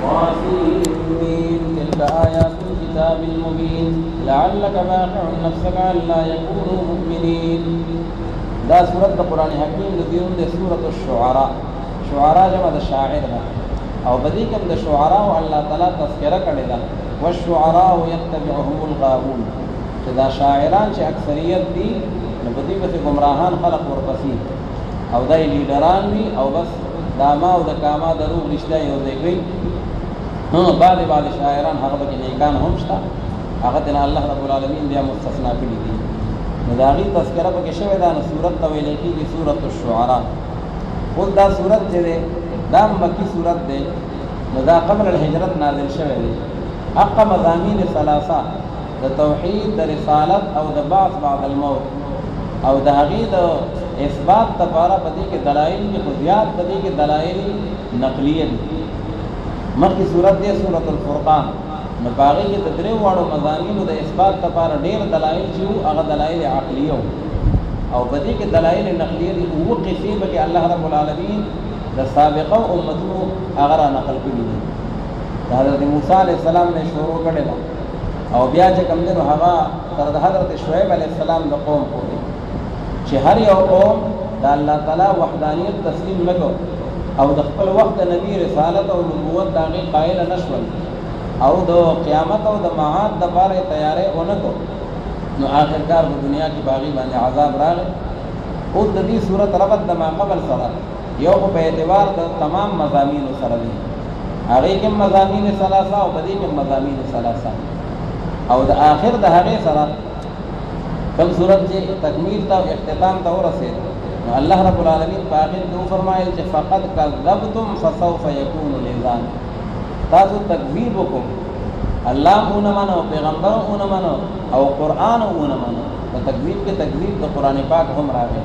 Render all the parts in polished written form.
طاسين تلك آيات الكتاب المبين لعلك باخع نفسك ألا يكونوا مؤمنين. دا سورة قرآن حکیم دون دے سورة الشعراء. شعراء جمع دا شاعر دا او بدی کم دا شعراء اللہ تعالی تذکرہ کردے دا والشعراء يتبعهم الغاوون کہ دا شاعران چھ اکثریت دی بدی بس گمراہان خلق ورپسی او دا لیڈران بھی او بس داما او دا کاما دروغ رشتہ یو دے گئی بعد شاعران حق بکی نیکان ہمشتا حقتنا اللہ رب العالمین دیا مستثنا کری دی نداغی تذکرہ پکی شوی دا سورت طویلے کی سورت الشعراء. خود دا سورت چے دے دا مکی سورت دے دا قبل الحجرت نازل شوی دے. حق مضامین ثلاثہ دا توحید دا رسالت او دا بعث بعد الموت او دا حقی دا اثبات تپارا پتی کے دلائل کی خودیات پتی کے دلائل نقلیت مکی صورت دے سورت الفرقان نباغی کے تدریو وارو مضامین دا اثبات تپارا دیر دلائل چیو اغا دلائل عقلیو او پتی کے دلائل نقلیت او قسیب کہ اللہ رب العالمین دا سابقہ امتو اغرا نقل کری دی. حضرت موسیٰ علیہ السلام نے شروع کردے دا او بیا چکم دنو ہوا ترد حضرت شعیب علیہ السلام دا قوم کو دے چھ ہر یو قوم دا اللہ تعالی وحدانیت تسلیم لگو او دا خپل وقت نبی رسالت او نبوت داغی قائل نشول او دا قیامت او دا معاد دا بار تیارے اونکو نو آخر کار دا دنیا کی باغی باندے عذاب راگے. خود دا دی صورت ربط دا ما قبل سرد یو پہ اعتبار دا تمام مضامین سردی آغی کم مضامین ثلاثہ او بدی کم مضامین ثلاثہ او دا آخر دا حقی سرد کم صورت چے تکمیل تا و اختتام تا ہو رسے اللہ رب العالمین باقی دو فرمائل چے فقد کذبتم فسوف یکون لیزان تاسو تکذیب کو اللہ اون منو پیغمبر اون منو او قرآن اون منو تو تکذیب کے تکذیب تو قرآن پاک ہم راگے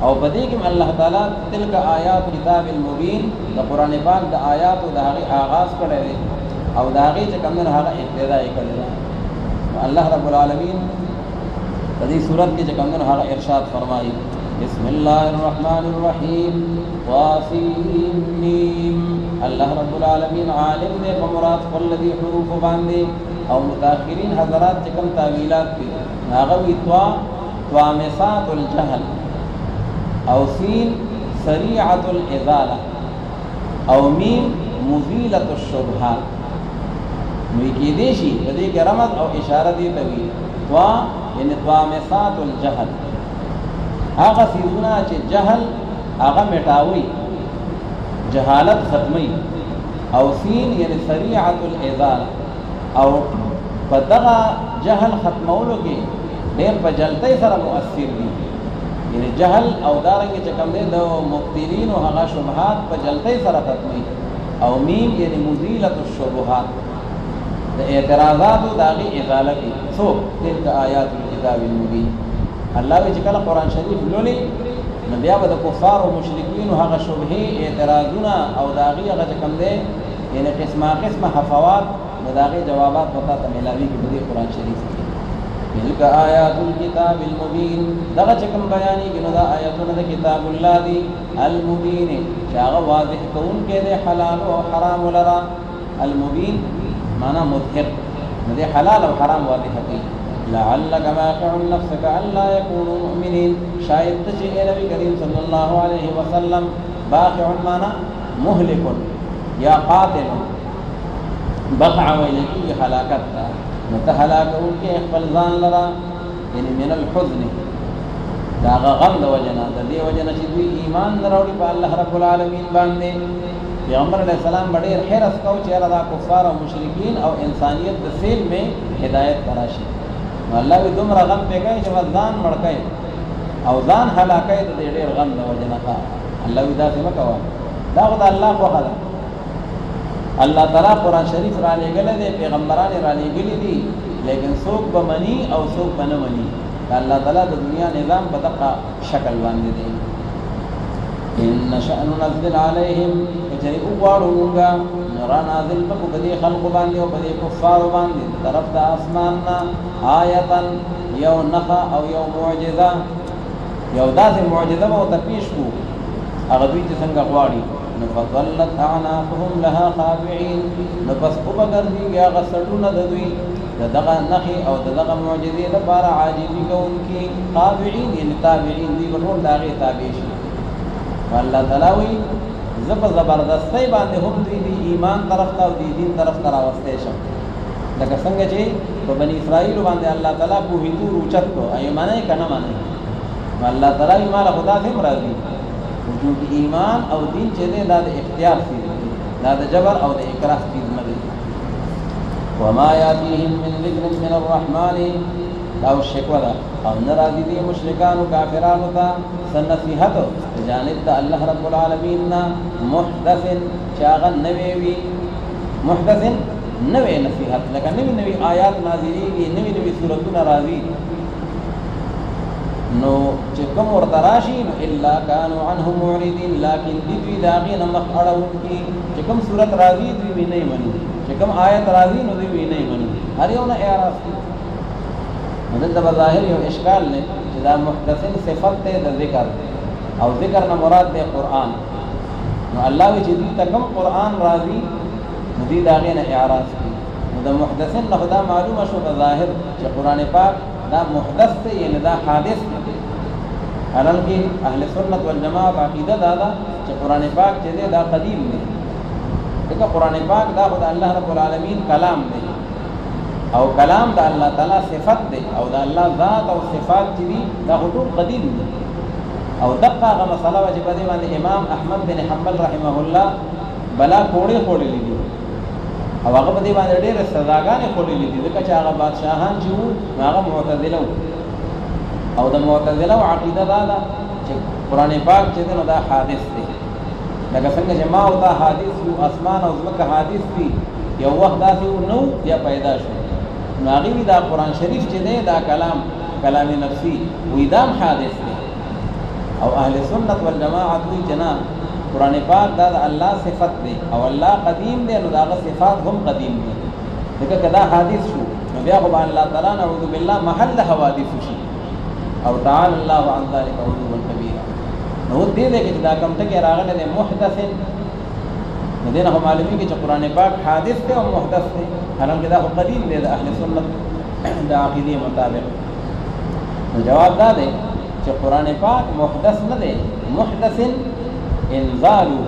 او بدیکم اللہ تعالیٰ تلک آیات کتاب المبین دا قرآن پاک دا آیات و دا حقی آغاز کرے دے او دا حقی چکمدن حقی ابتدائی کرے دے. اللہ رب العالمین تدی صورت کی چکمدن حقی ارشاد فرمائی بسم اللہ الرحمن الرحیم واسیم. اللہ رب العالمین عالم دے بمراد قلدی حروف باندے او متاخرین حضرات چکم تاویلات پی ناغوی توامسات الجہل او سین سریعت الازالہ او میم مزیلت الشبہات. نوی کی دیشی بدے کے رمض او اشارہ دیتا ہوئی توا یعنی توامسات الجہل آغا سیزونا چے جہل آغا مٹاوی جہالت ختمی او سین یعنی سریعت الازالہ او پدغا جہل ختمولو کے دیر پا جلتے سر مؤثر دی یعنی جہل او دارنگی چکم دے دو مبتلین و حقا شبہات پا جلتے سر ختمی او میم یعنی مزیلت الشبہات دا اعتراضات و داغی ازالہ کی سو تلک آیات الکتاب المبین. اللہ وی چکل قرآن شریف لولی نبیا با دا کفار و مشرکین و حقا شبہی اعتراضونا او داغی اگا چکم دے یعنی قسم حفوات داغی جوابات بتا تمیلاوی کی بدی قرآن شریف کی. تلک آیات الکتاب المبین دغا چکم بیانی کنو دا آیاتون دا کتاب اللہ دی المبین چاگا واضح کون کے دے حلال و حرام لرا. المبین مانا مظہر ندے حلال و حرام واضح کی. لعلک باقع نفسک الا یکونوا مؤمنین شاید تجھے اے نبی کریم صلی اللہ علیہ وسلم باقع مانا مہلک یا قاتل بقع ویلکی حلاکت تا متحلاک ان کے اخفلزان لرا یعنی من الحزن داغا غم دا وجنا دا دی وجنا چیزوی ایمان دروڑی پا اللہ رب العالمین باندے. پیغمبر علیہ السلام بڑیر حرس کو چہرہ دا کفار و مشرکین او انسانیت دا سیل میں ہدایت تراشی. اللہ بھی دمرا غم پہ گئے جب ازان مڑ گئے او ځان هلاکای د ډېر غم د وجنه ښه الله وی داسې مه کوه دا خو د الله خوښه ده. الله تعالی قرآن شریف را لېږلی دی، پیغمبران یې را لېږلي دي، لیکن څوک به مني او څوک به نه مني. د الله تعالی د دنیا نظام په دغه شکل باندې دی. ان نشأ ننزل علیهم کچری وغواړو مونږه را نازل بکو په دې خلقو باندې او په دې کفارو باندې طرف د اسمان نه آیتا یو نخا او یو معجزه، یو داسې معجزه به ورته پیش کړو هغه دوی چې څنګه غواړي. فظلت اعناقهم لها خاضعين نفس وبګرځي هغه سړونه د دوی دغه نخي او دغه معجزې لپاره عاجزي کوونکي خاضعين یعنی تابعين دي ټول داغه تابع شي الله تعالی وی زبردستی باندې هم دوی دی ایمان طرف ته او دی دین طرف ته راوستي شو لکه څنګه چې په بنی اسرائیل باندې الله تعالی په هیتو روچت کو ایمانه کنه مانه الله تعالی مال خدا سے مرادي وجود ایمان او دین چې دا د اختیار سي دا د جبر او د اکراه سي مده وما ياتيهم من ذكر من الرحمن او شکوه او ناراضي دي مشرکان او کافرانو ته سنصيحت جانب د الله رب العالمین محدث چاغه نوې وی محدث نوې نصيحت لکه نوې آیات نازلېږي نوې سورتونه راځي نو چې کوم ورته راشي الا كانوا عنه معرضين لكن دې داغین مخ اړون کی چې کوم سورت راځي دوی نه مني چې کوم آیت راځي نو دوی نه مني هر یو نه اعراض مدد بظاهر یو اشکال نه چې دا محدثن صفت ته د ذکر او ذکر نه مراد دی قران نو الله وی چې دې کوم قران راځي نو دې داغین اعراض کی نو د محدثن نه خدا معلومه شو بظاهر چې قران پاک دا محدث ته یعنی دا حادث دی حالانکه اهل سنت والجماعت عقیده دا چې قران پاک چې دا قدیم دی دغه قران پاک دا خدای الله رب العالمین کلام دی او کلام دا الله تعالی صفت دی او دا الله ذات او صفات چې دي دا ټول قدیم دي او دغه مسله چې په دې باندې امام احمد بن حنبل رحمه الله بلا کوړې لیدي او هغه په دې باندې ډېر سزاګانې خورلې دي ځکه چې هغه بادشاهان چې وو هغه معتزله او د معتزله عقیده دا ده چې قران پاک چې دا حادث دی لکه څنګه چې ما او دا حادث یو اسمان او زمکه حادث دي یو وخت داسې نو یا پیدا شو نو هغه دا قران شریف چې دی دا کلام نفسي وېدام حادث دی او اهل سنت والجماعت وی جناب قران پاک دا الله صفت دی او الله قدیم دی نو دا صفات هم قدیم دي دغه کدا حادث شو نو بیا خو الله تعالی نعوذ بالله محل حوادث شي او تعالی الله عن ذلك علوا كبيرا نو دې دې کې دا کوم ټکی راغله د محدث نو دې نه معلومي کې چې قران پاک حادث دی او محدث دی حالانکه دا قدیم دی د اهل سنت د عقیده مطابق نو جواب دا دی چې قران پاک محدث نه دی محدث انزاله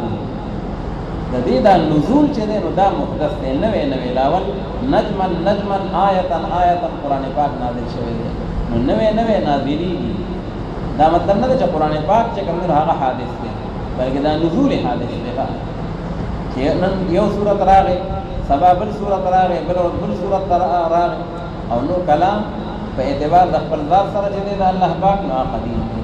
د دې دا نزول چې دی نو دا محدث دی نوې لاول نجما آیه قران پاک نازل شوی دی نو نوې نازلېږي دا مطلب نه چې قران پاک چې کوم هغه حادث دی بلکې دا نزول حادث دی چې نن یو سورۃ راغی سبب سورۃ راغی بل سورۃ راغی او نو کلام په اعتبار د خپل ذات سره چې دی الله پاک نو قدیم دی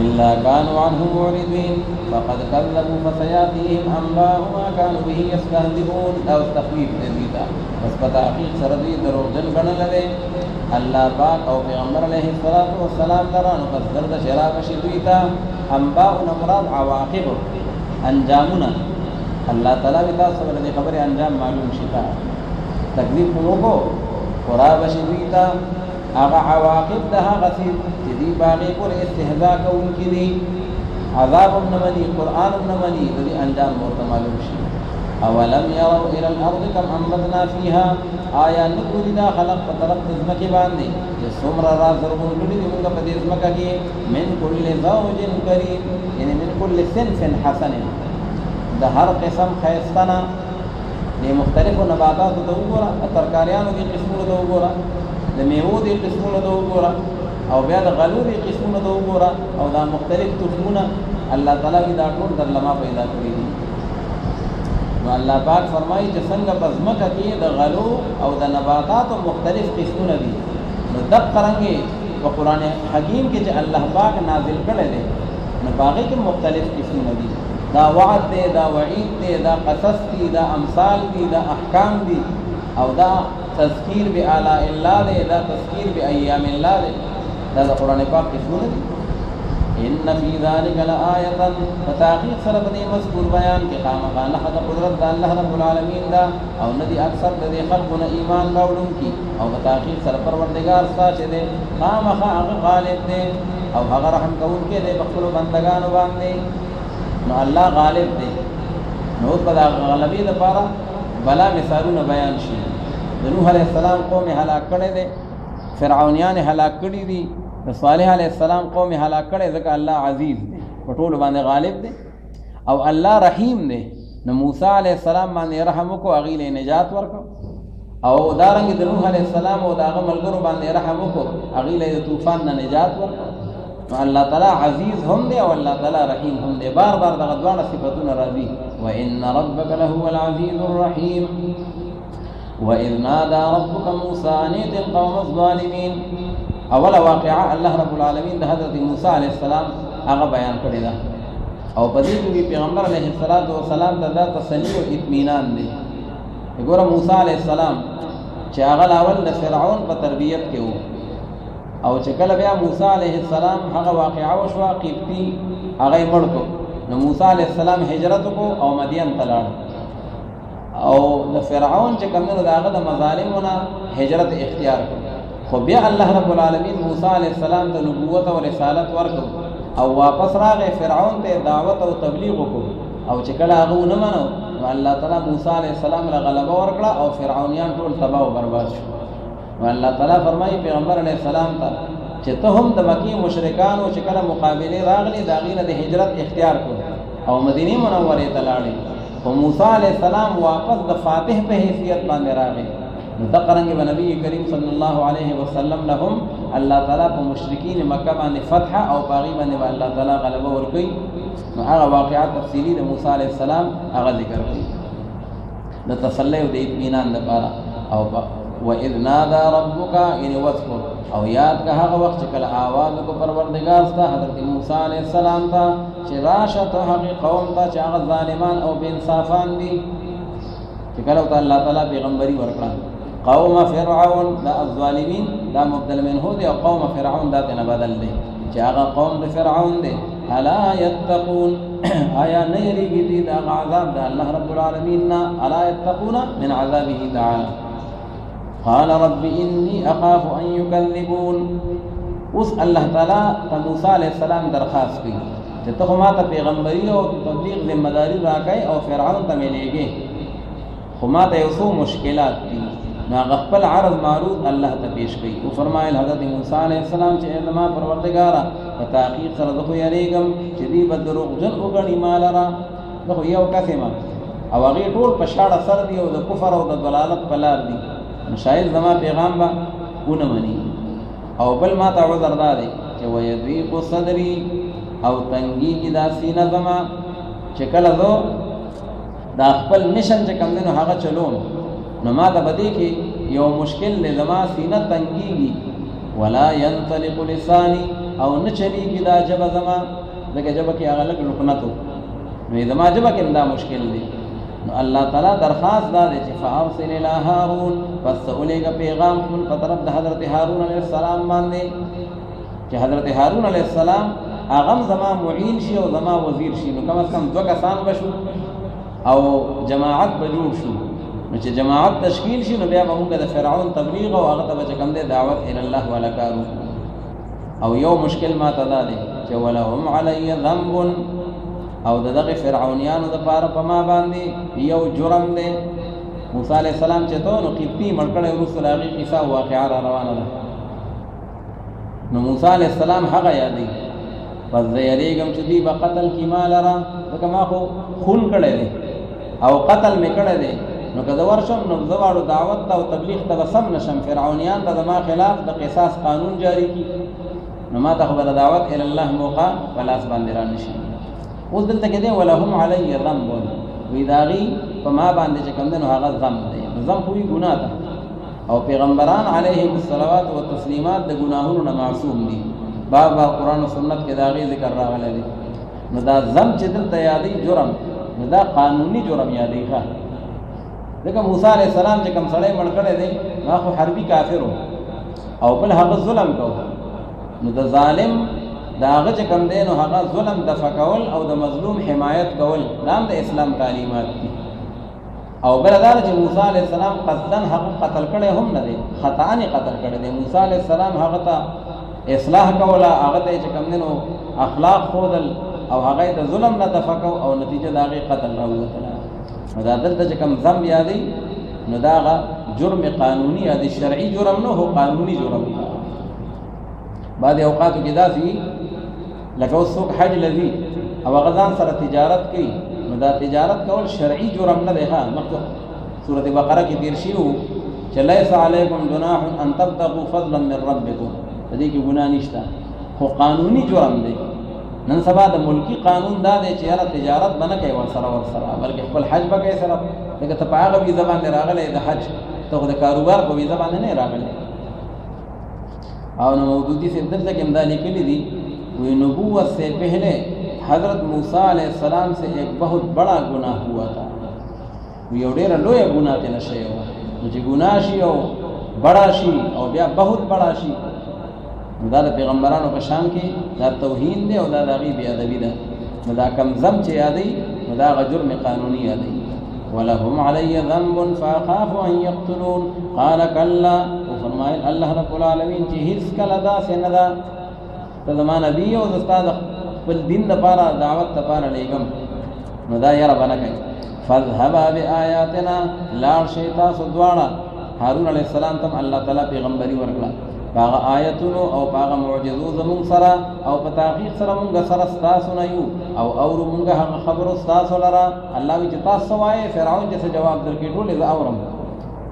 إلا كانوا عنه معرضين فقد كذبوا فسيأتيهم أنباء ما كانوا به يستهزئون أو تخويف جديدا بس بتحقيق سردي دروغجن بنل دے الله پاک او پیغمبر علیہ الصلوۃ والسلام درانو پس درد شراب شدویتا انباء مراد عواقب انجامنا الله تعالی تاسو ولې خبره انجام معلوم شتا تکلیف وکړو قراب شدویتا هغه عواقب ده غسیل چې دی باغې پر استهزاء کوونکي دي عذاب النمني قرآن النمني دې انجام مرته معلوم شي اولم يروا الى الارض كم انبتنا فيها آیا نقول دا خلق په طرف د ځمکې باندې چې څومره راز ورغولې دي موږ په دې ځمکه کې من كل زوج کریم یعنی من كل صنف حسن د هر قسم خیستانه د مختلفو نباتاتو ته وګوره ترکاریانو کې قسمونه ته وګوره د میوو دي قسمونه ته وګوره او بیا د غلو دي قسمونه ته وګوره او دا مختلف تخمونه الله تعالی دا ټول در لما پیدا کړی دي نو الله پاک فرمایي چې څنګه په ځمکه کې د غلو او د نباتاتو مختلف قسمونه دي نو دغه څنګه په قران حکیم کې چې الله پاک نازل کړی دی نو باقي کې مختلف قسمونه دي دا وعد دی دا وعید دی دا قصص دی دا امثال دی دا احکام دی او دا تذکیر بآلاء الله دے دا تذکیر بأیام الله دے دا قرآن پاک قسمونه دي ان فی ذلک لآیه فتحقیق سره په مذکور بیان کې خامخا نحد قدرت د الله رب العالمین دا او ندی اکثر د خلقونه ایمان راوړونکي او فتحقیق سره پروردگار ساته دي خامخا هغه غالب دي او هغه رحم کوونکی دی په خپل بندگانو باندې نو الله غالب دی. نو په دا غلبې لپاره بلا مثالونه بیان شي. د نوح علیه السلام قوم هلاک کړی دی، فرعونیان هلاک کړي دي، د صالح علیه السلام قوم هلاک کړی ځکه الله عزیز دی، په ټولو باندې غالب دی. او الله رحیم دی. نو موسی علیه السلام باندې رحم وکړو، هغې له نجات ورکړو. او دارنګې د نوح علیه السلام او د هغه ملګرو باندې رحم وکړو، هغې له د طوفان نه نجات ورکړو. نو الله تعالی عزیز هم دی او الله تعالی رحیم هم دی. بار بار دغه دواړه صفتونه راځي. وان ربک لهو العزیز الرحیم وإذ نادى ربك موسى أن ائت القوم الظالمين. اول واقعه الله رب العالمین د حضرت موسی علیه السلام هغه بیان کړی ده، او په دې کې پیغمبر علیه السلام ته دا تسلی او اطمینان دی. وګوره موسی علیه السلام چې هغه اول د فرعون په تربیت کې وو، او چې کله بیا موسی علیه السلام هغه واقعه وشوه، قبطي هغه یې مړ کړ. نو موسی علیه السلام هجرت وکړو او مدین ته لاړ، او د فرعون چې کوم د هغه د مظالمو نه هجرت اختیار کړ. خو بیا الله رب العالمین موسی علیه السلام ته نبوت او رسالت ورکړ، او واپس راغی فرعون ته دعوت او تبلیغ وکړ. او چې کله هغه ونه منو، نو الله تعالی موسی علیه السلام له غلبه ورکړه او فرعونیان ټول تباه او برباد شو. نو الله تعالی فرمایي پیغمبر علیه السلام ته چې ته هم د مکی مشرکانو چې کله مقابله راغلي د هغې نه د هجرت اختیار کړ او مدینې منورې ته لاړې. خو موسی علیه السلام واپس د فاتح په حیثیت باندې راغی. نو دقرنګ به نبی کریم صلی الله علیه وسلم لهم الله تعالی په مشرکین مکه باندې فتح او باغی باندې الله تعالی غلبه ورکړي. نو هغه واقعات تفصیلی د موسی علیه السلام هغه ذکر کړي د تسلی او د اطمینان لپاره. او واذ نادى ربک یعنی واذکر او یاد که هغه وخت چې کله آواز وکړو پروردګار ستا حضرت موسی علیه السلام ته چې راشه ته هغې قوم ته چې هغه ظالمان او بې انصافان دي، چې کله ورته الله تعالی پیغمبري ورکړه. قوم فرعون دا الظالمین دا مبدل منه دی، او قوم فرعون دا تنه بدل دی چې هغه قوم د فرعون دی. الا یتقون آیا نه یریږي دي د هغه عذاب د الله رب العالمین نه؟ الا یتقون من عذابه تعالی. قال رب انی اخاف ان یکذبون. اوس الله تعالی ته موسی علیه السلام درخواست کوي چې ته خو ما ته پیغمبري او تبلیغ ذمه داري راکړئ او فرعون ته مې لېږې، خو ما ته یو څو مشکلات دي. نو هغه خپل عرض معروض الله ته پیش کړي. او فرمایل حضرت موسی علیه السلام چې ای زما پروردګاره په تحقیق سره زه خو یېرېږم چې دوی به دروغجن وګڼي ما لره، زه خو یو کس یم او هغې ټول په شاړه سر دي او د کفر او د ضلالت په لار دي. نو شاید زما پیغام به ونه مني. او بل ما ته عذر دا دی چې ویضیق صدري او تنګېږي دا سینه زما چې کله زه دا خپل مشن چې کوم دی نو هغه چلوم، نو ما ته به دې کې یو مشکل دی، زما سینه تنګېږي. ولا ينطلق لساني او نه چلېږي دا ژبه زما، ځکه ژبه کې هغه لږ لکنت و، نو زما ژبه کې دا مشکل دی. نو الله تعالی درخواست دا دی چې فارسل الی هارون، پس ته ولېږه پیغام خپل په طرف د حضرت هارون علیه السلام باندې چې حضرت هارون علیه السلام هغه هم زما معین شي او زما وزیر شي. نو کم از کم 2 کسان به شو او جماعت به جوړ شو. نو چې جماعت تشکیل شي نو بیا به موږ د فرعون تبلیغ او هغه ته به چې کوم دی دعوت الی الله ولا کارو. او یو مشکل ما ته دا دی چې ولهم علی ذنب، او دغه فرعونیانو د پاره په ما باندې یو جرم دی. موسی علیه السلام چې ته نو قبطي مړ کړی، وروسته د هغې قصه واقعه را روانه ده. نو موسی علیه السلام هغه یادوي، پس زه یېرېږم چې دوی به قتل کړي ما لره، ځکه ما خو خون کړی دی او قتل مې کړی دی. نو که زه ورشم نو زه واړو دعوت ته او تبلیغ ته به سم نشم، فرعونیان به زما خلاف د قصاص قانون جاري کړي، نو ما ته خو به د دعوت الی الله موقع په لاس باندې را نشي. اوس دلته کې دی ولهم علی ذنب، وی د هغې په ما باندې چې کوم دی نو هغه ذنب دی. ذنب خو وي ګناه ده، او پیغمبران علیهم الصلوات والتسلیمات د ګناهونو نه معصوم دي. بار بار قرآن و سنت کې د هغې ذکر راغلی دی. نو دا ذنب چې دلته یادوي جرم، نو دا قانوني جرم یادوي ښه. ځکه موسی علیه السلام چې کوم سړی مړ کړی دی نو خو حربي کافر و او بل هغه ظلم کو، نو د ظالم د هغه چې کوم دی نو هغه ظلم دفع کول او د مظلوم حمایت کول دا هم د اسلام تعلیمات دي. او بل دا چې موسی علیه السلام قصدن هغه قتل کړی هم نه دی، خطأ قتل کړی دی. موسی علیه السلام هغه ته اصلاح کوله، هغه ته چې کوم دی نو اخلاق ښودل، او هغه د ظلم نه دفقو او نتیجه د هغه قتل راوته. نو دا دلته چې کوم ذنب یادې نو دا جرم قانوني یا د شرعي جرم نه هو قانوني جرم. بعض اوقاتو کې داسې لکه اوس څوک حج لذي او غزان سره تجارت کوي نو دا تجارت کول شرعي جرم نه دی. ها مخکې سورۃ بقره کې تیر شي چې لیس علیکم جناح ان تبتغوا فضلا من ربکم، دې کې ګناه نشته خو قانوني جرم دی. نن سبا د ملکی قانون دا دی چې یاره تجارت بنه کوي ورسره بلکې خپل حج به کوي سره. لکه ته په هغه ویزه باندې راغلی د حج، ته خو د کاروبار په ویزه باندې نه راغلی. اور مودودی سے دلتا کہ امدہ لکلی دی وہ نبوت سے پہلے حضرت موسیٰ علیہ السلام سے ایک بہت بڑا گناہ ہوا تھا. وہ یو ډیر لوی گناہ ته نشي و چې گناہ شي او بڑا شي او بیا بہت بڑا شي. دا د پیغمبرانو په شان کې دا توهین دی او دا د غیب ادبی ده. نو دا کم ذم چې یادی نو دا جرم قانوني یادی. ولهم علی ذنب فاخاف ان یقتلون قال کلا، فرمایل الله رب العالمین چې هیڅ کله داسې نه ده ته زما نبي او استاد خپل دین لپاره دعوت لپاره لېږم نو دا یاره به نه کوي. فاذهبا بآیاتنا، لاړ شئ تاسو دواړه. هارون علیه السلام ته الله تعالی پیغمبري ورکړه پاغه آیتونو او پاغه معجزو زمون سره او په تحقیق سره مونږ سره ستاسو نه یو او اورو مونږ هغه خبرو ستاسو لره. الله وی چې تاسو وایي فرعون چې جواب درکې ټولې زه اورم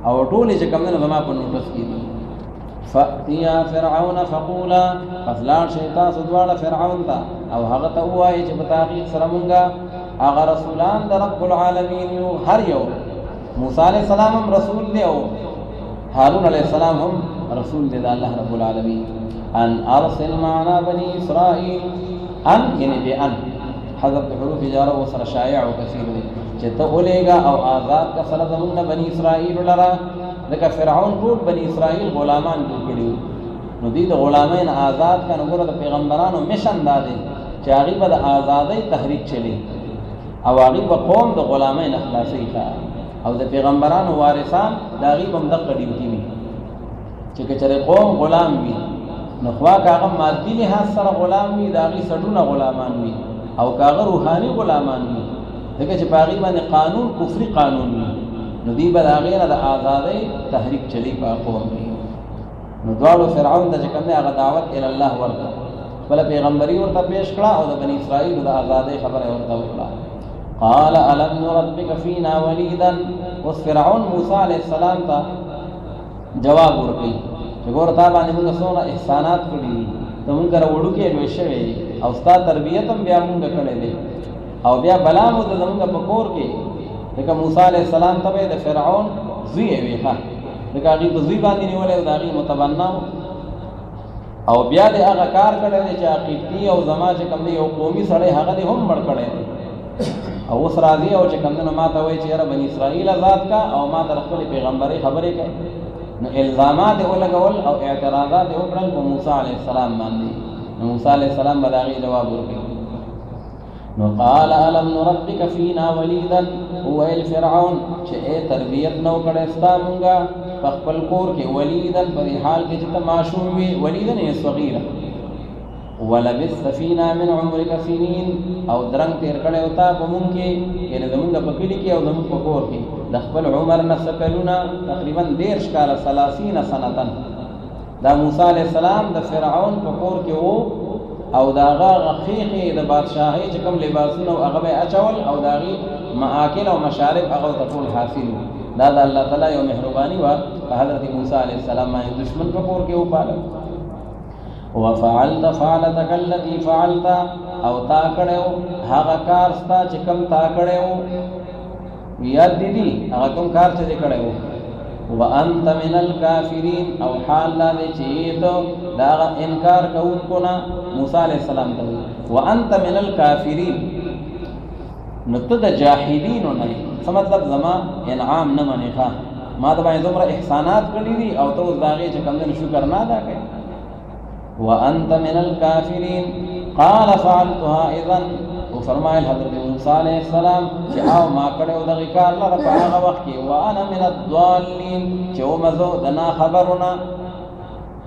او ټولې چې کوم نه زما په نوټس کې دي. فأتیا فرعون فقولا، پس لاړ شئ تاسو دواړه فرعون ته او هغه ته ووایي چې په تحقیق سره مونږ هغه رسولان د رب العالمین یو. هر یو موسی علیہ السلام هم رسول دی او هارون علیہ السلام هم رسول دی د الله رب العالمین. ان ارسل معنا بني اسرائیل، ان یعنی بی ان حذف حروف جاره و سره شایع او کثیر دی چې ته ولېږه او آزاد کا سره زمونږ بني اسرائیل لره. ځکه فرعون ټول بني اسرائیل غلامان جوړ کړي نو دوی د غلامین آزاد کا. نو ګوره د پیغمبرانو مشن دا دی چې هغوی به د ازادۍ تحریک چلی او هغوی به قوم د غلامین اخلاصي کا او د پیغمبرانو وارثان د هغوی به هم دغه ډیوټي وي چې که چېرې قوم غلام وي نو خوا که هغه مادي لحاظ سره غلام وي د هغوی سډونه غلامان وي او که هغه روحاني غلامان وي ځکه چې په هغوی باندې قانون کفري قانون وي نو دوی به د هغې نه د ازادۍ تحریک چلی په قوم کې. نو دواړو فرعون ته چې کوم دی هغه دعوت الله ورکړه، خپله پیغمبري ورته پیش کړه او د بني اسرائیلو د ازادۍ خبره ورته وکړه. قال الم نربک فینا ولیدا، اوس فرعون موسی علیہ السلام ته جواب ورکړي چې ګوره تا باندې موږ څومره احسانات کړي دي، ته موږ سره وړوکی لوی شوی او ستا تربیت هم بیا موږ کړی دی او بیا بلا مو د زموږ په کور کې. لکه موسی علیہ السلام ته د فرعون زوی وي ښه، لکه هغې په زوی باندې نیولی او د هغې متبنا او بیا د هغه کار کړی دی چې عقیدتي او زما چې کوم دی یو قومي سړی هغه دی هم مړ کړی دی او اوس راځي او چې کوم دی نو ما ته وایي چې یاره بني اسرائیل آزاد کا او ما ته خپلې پیغمبرۍ خبرې کوي. نو الزامات یې ولګول او اعتراضات یې وکړل په موسی علیہ السلام باندې. نو موسی علیہ السلام به د هغې جواب ورکوي. نو قال الم نربک فینا ولیدا، وویل فرعون چې ای تربیت نو کړی ستا مونږه په خپل کور کې ولیدن په دې حال کې چې ته ماشوم وي، ولیدن یې صغیره. ولبثت فینا من عمرک سنین، او درنګ تېر کړی و تا په مونږ کې یعنې زمونږ په کلي کې او زمونږ په کور کې د خپل عمر نه څه کلونه تقریبا 30 کاله 30 سنتن. دا موسی علیہ السلام د فرعون په کور کې و او د هغه خیخې د بادشاهۍ چې کوم لباسونه او هغه به یې اچول او د هغې معاکل او مشارب هغه ورته ټول حاصل وو. دا د الله تعالی یو مهرباني وه په حضرت موسی علیہ السلام باندې دشمن په کور کې وپاله. وفعلت فعلتک التي فعلت، او تا کړی و هغه کار ستا چې کوم تا کړی و، یاد دي دي هغه کوم کار چې دې کړی و. وانت من الکافرین، او حال دا دی چې ته د هغه انکار کوونکو نه. موسی علیہ السلام ته وانت من الکافرین، نو ته د جاحدینو نه یې. څه مطلب زما انعام نه منې، ښه ما ته باندې دومره احسانات کړي دي او ته اوس د هغې چې کوم دی نو شکر نه ادا کوې. وانت من الکافرین قال فعلتها اذا، وفرمایل حضرت موسی علیہ السلام چې او ما کړی و دغې کار لره په هغه وخت کې وانا من الضالین، چې ومه زه د ناخبرونه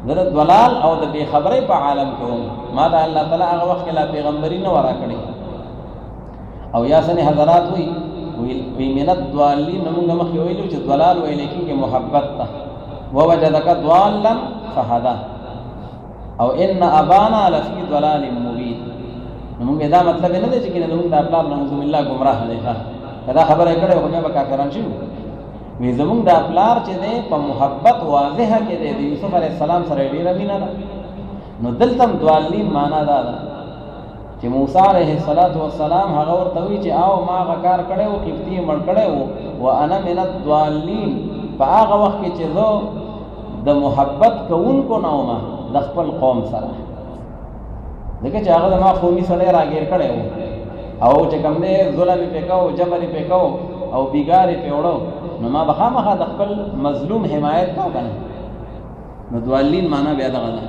زه د ضلال او د بې خبرۍ په عالم کې وم. ما د الله تعالی هغه وخت کې لا پیغمبري نه وه راکړې او یا سن حضرات وی من الضالین موږ مخکې ویلو چې ضلال ویل کېږي محبت ته ووجدک ضالا فهدى او ان ابانا لفی ضلال مبین. موږ دا مطلب نه دی چې کله موږ د خپل نعوذ بالله گمراه دی ښه دا خبره کړې خو به کافران شي. وی زمونږ د خپلار چې دی په محبت واضحه کې دی د یوسف علیه السلام سره ډېره مینه ده. نو دلته ضالین معنا دا ده چې موسی علیه السلام هغه ورته وی چې او ما هغه کار کړی و قبطي یې مړ کړی و وانا من الضالین په هغه وخت کې چې زه د محبت کوونکو نه وم د خپل قوم سره ځکه چې هغه زما قومي سړی راګیر کړی و او چې کوم دی ظلم یې پې کو جبر یې پې کو او بیګار یې پې وړو نو ما به خامخا د خپل مظلوم حمایت کو که نه. نو ضالین معنا بیا دغه ده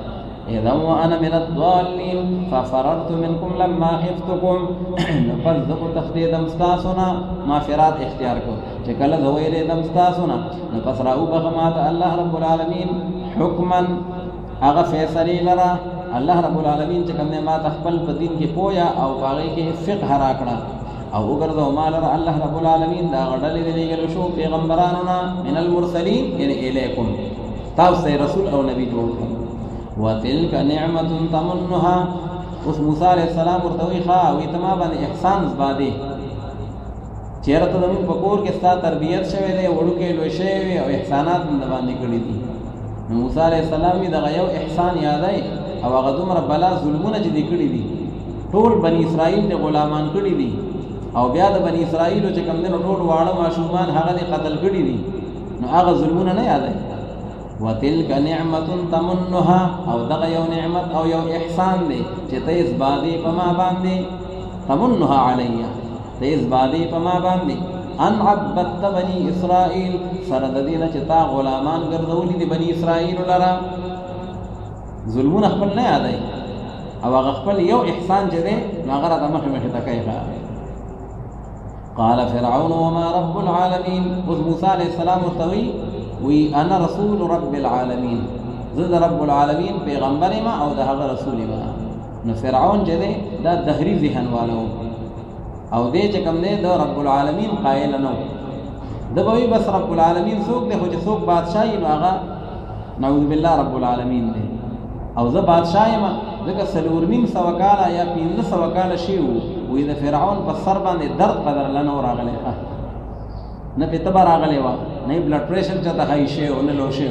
اذا وانا من الضالين ففررت منكم لما خفتكم فذق تخديدم استاسنا ما فرات اختیار کو چې کله دویلې دم استاسنا نو پس راو بغمات الله رب العالمین حکما هغه فیصله لرا الله رب العالمین چې کوم ما تخپل په دین کې پویا او باغې کې فقه راکړه او وګرځو مال الله رب العالمین دا غړلې دی لګل شو پیغمبرانو من المرسلین یعنی الیکم تاسو رسول او نبی جوړ کړ. وتلك نعمة تمنها اوس موسی علیہ السلام ورته وی ښه وی ته ما باندې احسان زبادې چېرته زموږ په کور کې ستا تربیت شوی دی وړوکی لوی شوی وي او احسانات مو باندې کړي دي. نو موسی علیہ السلام یې دغه یو احسان یادای او هغه دومره بلا ظلمونه چې دي کړي دي ټول بني اسرائیل د غلامان کړي دي او بیا د بني اسرائیلو چې کوم دی نو ټول واړه ماشومان هغه دې قتل کړي دي نو هغه ظلمونه نه یادای. وتلك نعمة تمنها او دغه یو نعمت او یو احسان دی چې ته ازبادي په ما باندې تمنها علی ته ازبادي په ما باندې ان عبدت بني اسرائیل سره د دې نه چې تا غلامان ګرځولي دي بني اسرائیل لرا ظلمونه خپل نه یادای او هغه خپل یو احسان چې دی نو هغه راته مخې مخې ته کوي. قال فرعون وما رب العالمین اوس موسی علیہ السلام ورته وی انا رسول رب العالمین زه د رب العالمین پیغمبر ما او د هغه رسول ما. نو فرعون چې دی دا دهري ذهن والو او دې چې کوم دی د رب العالمین قائل نه د به بس رب العالمین څوک دی خو چې څوک بادشاہي نو هغه نعوذ بالله رب العالمین دی او زه بادشاہ یم ځکه 400 کاله یا 1500 کاله شي وي د فرعون په سر باندې درد قدر لنه راغلی نه په تبر راغلی و نه بلډ پریشر چاته هاي شي او نه لو شي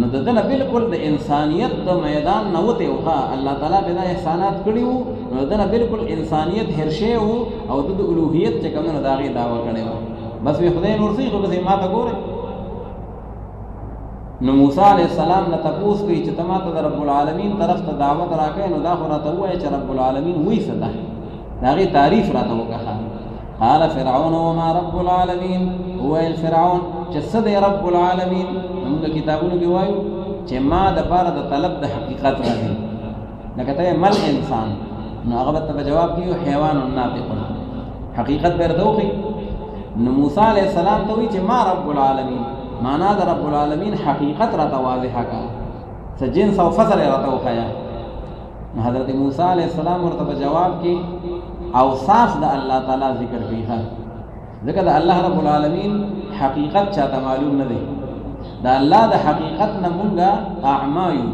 نو دنه بالکل د انسانیت د میدان نه وته وها الله تعالی به دا احسانات کړی وو نو دنه بالکل انسانیت هرشه وو او د الوهیت چې کوم نه داغي داوا کړی وو بس وی خدای نور سي خو به ما ته ګوره. نو موسی علیہ السلام نه تاسو کوي چې تماته د رب العالمین طرف ته دعوت راکې نو دا خو راته وایي چې رب العالمین وایي څه ده داغي تعریف راته وکړه. قال فرعون وما رب العالمین هو الفرعون چې څه دی رب العالمین موږ کتابونو کې وایو چې ما د پاره د طلب د حقیقت راځي لکه ته مل انسان نو هغه ته جواب کیو حیوان ناطق حقیقت به دوخي. نو موسی علیہ السلام ته وی چې ما رب العالمین معنا د رب العالمین حقیقت را واضحه کا څه جنس او فصل را توخیا. نو حضرت موسی علیہ السلام ورته جواب کې اوصاف د الله تعالی ذکر کوي ځکه د الله رب العالمین حقیقت چاته معلوم نه دی د الله د حقیقت نه مونږه اعمایو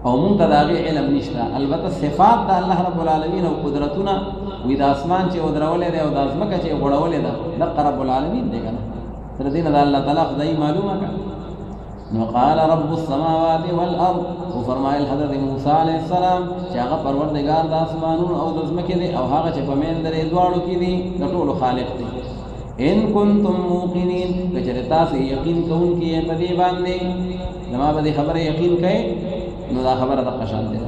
او مونږ ته داغه علم نشته. البته صفات د الله رب العالمین او قدرتونه وې د اسمان چې ودرولې دی او د ازمکه چې غړولې ده د رب العالمین دی کنه تر دې نه د الله تعالی خدای معلومه کړه. نو قال رب السماوات والارض او فرمایل حضرت موسی علیہ السلام چې هغه پروردگار د اسمانونو او د ځمکې دی او هغه چې په مین درې دواړو کې دی د ټولو خالق دی. ان کنتم موقنین کچره تاسو یقین کوونکی په دې باندې زما به خبره یقین کړئ نو دا خبره د قشان دی.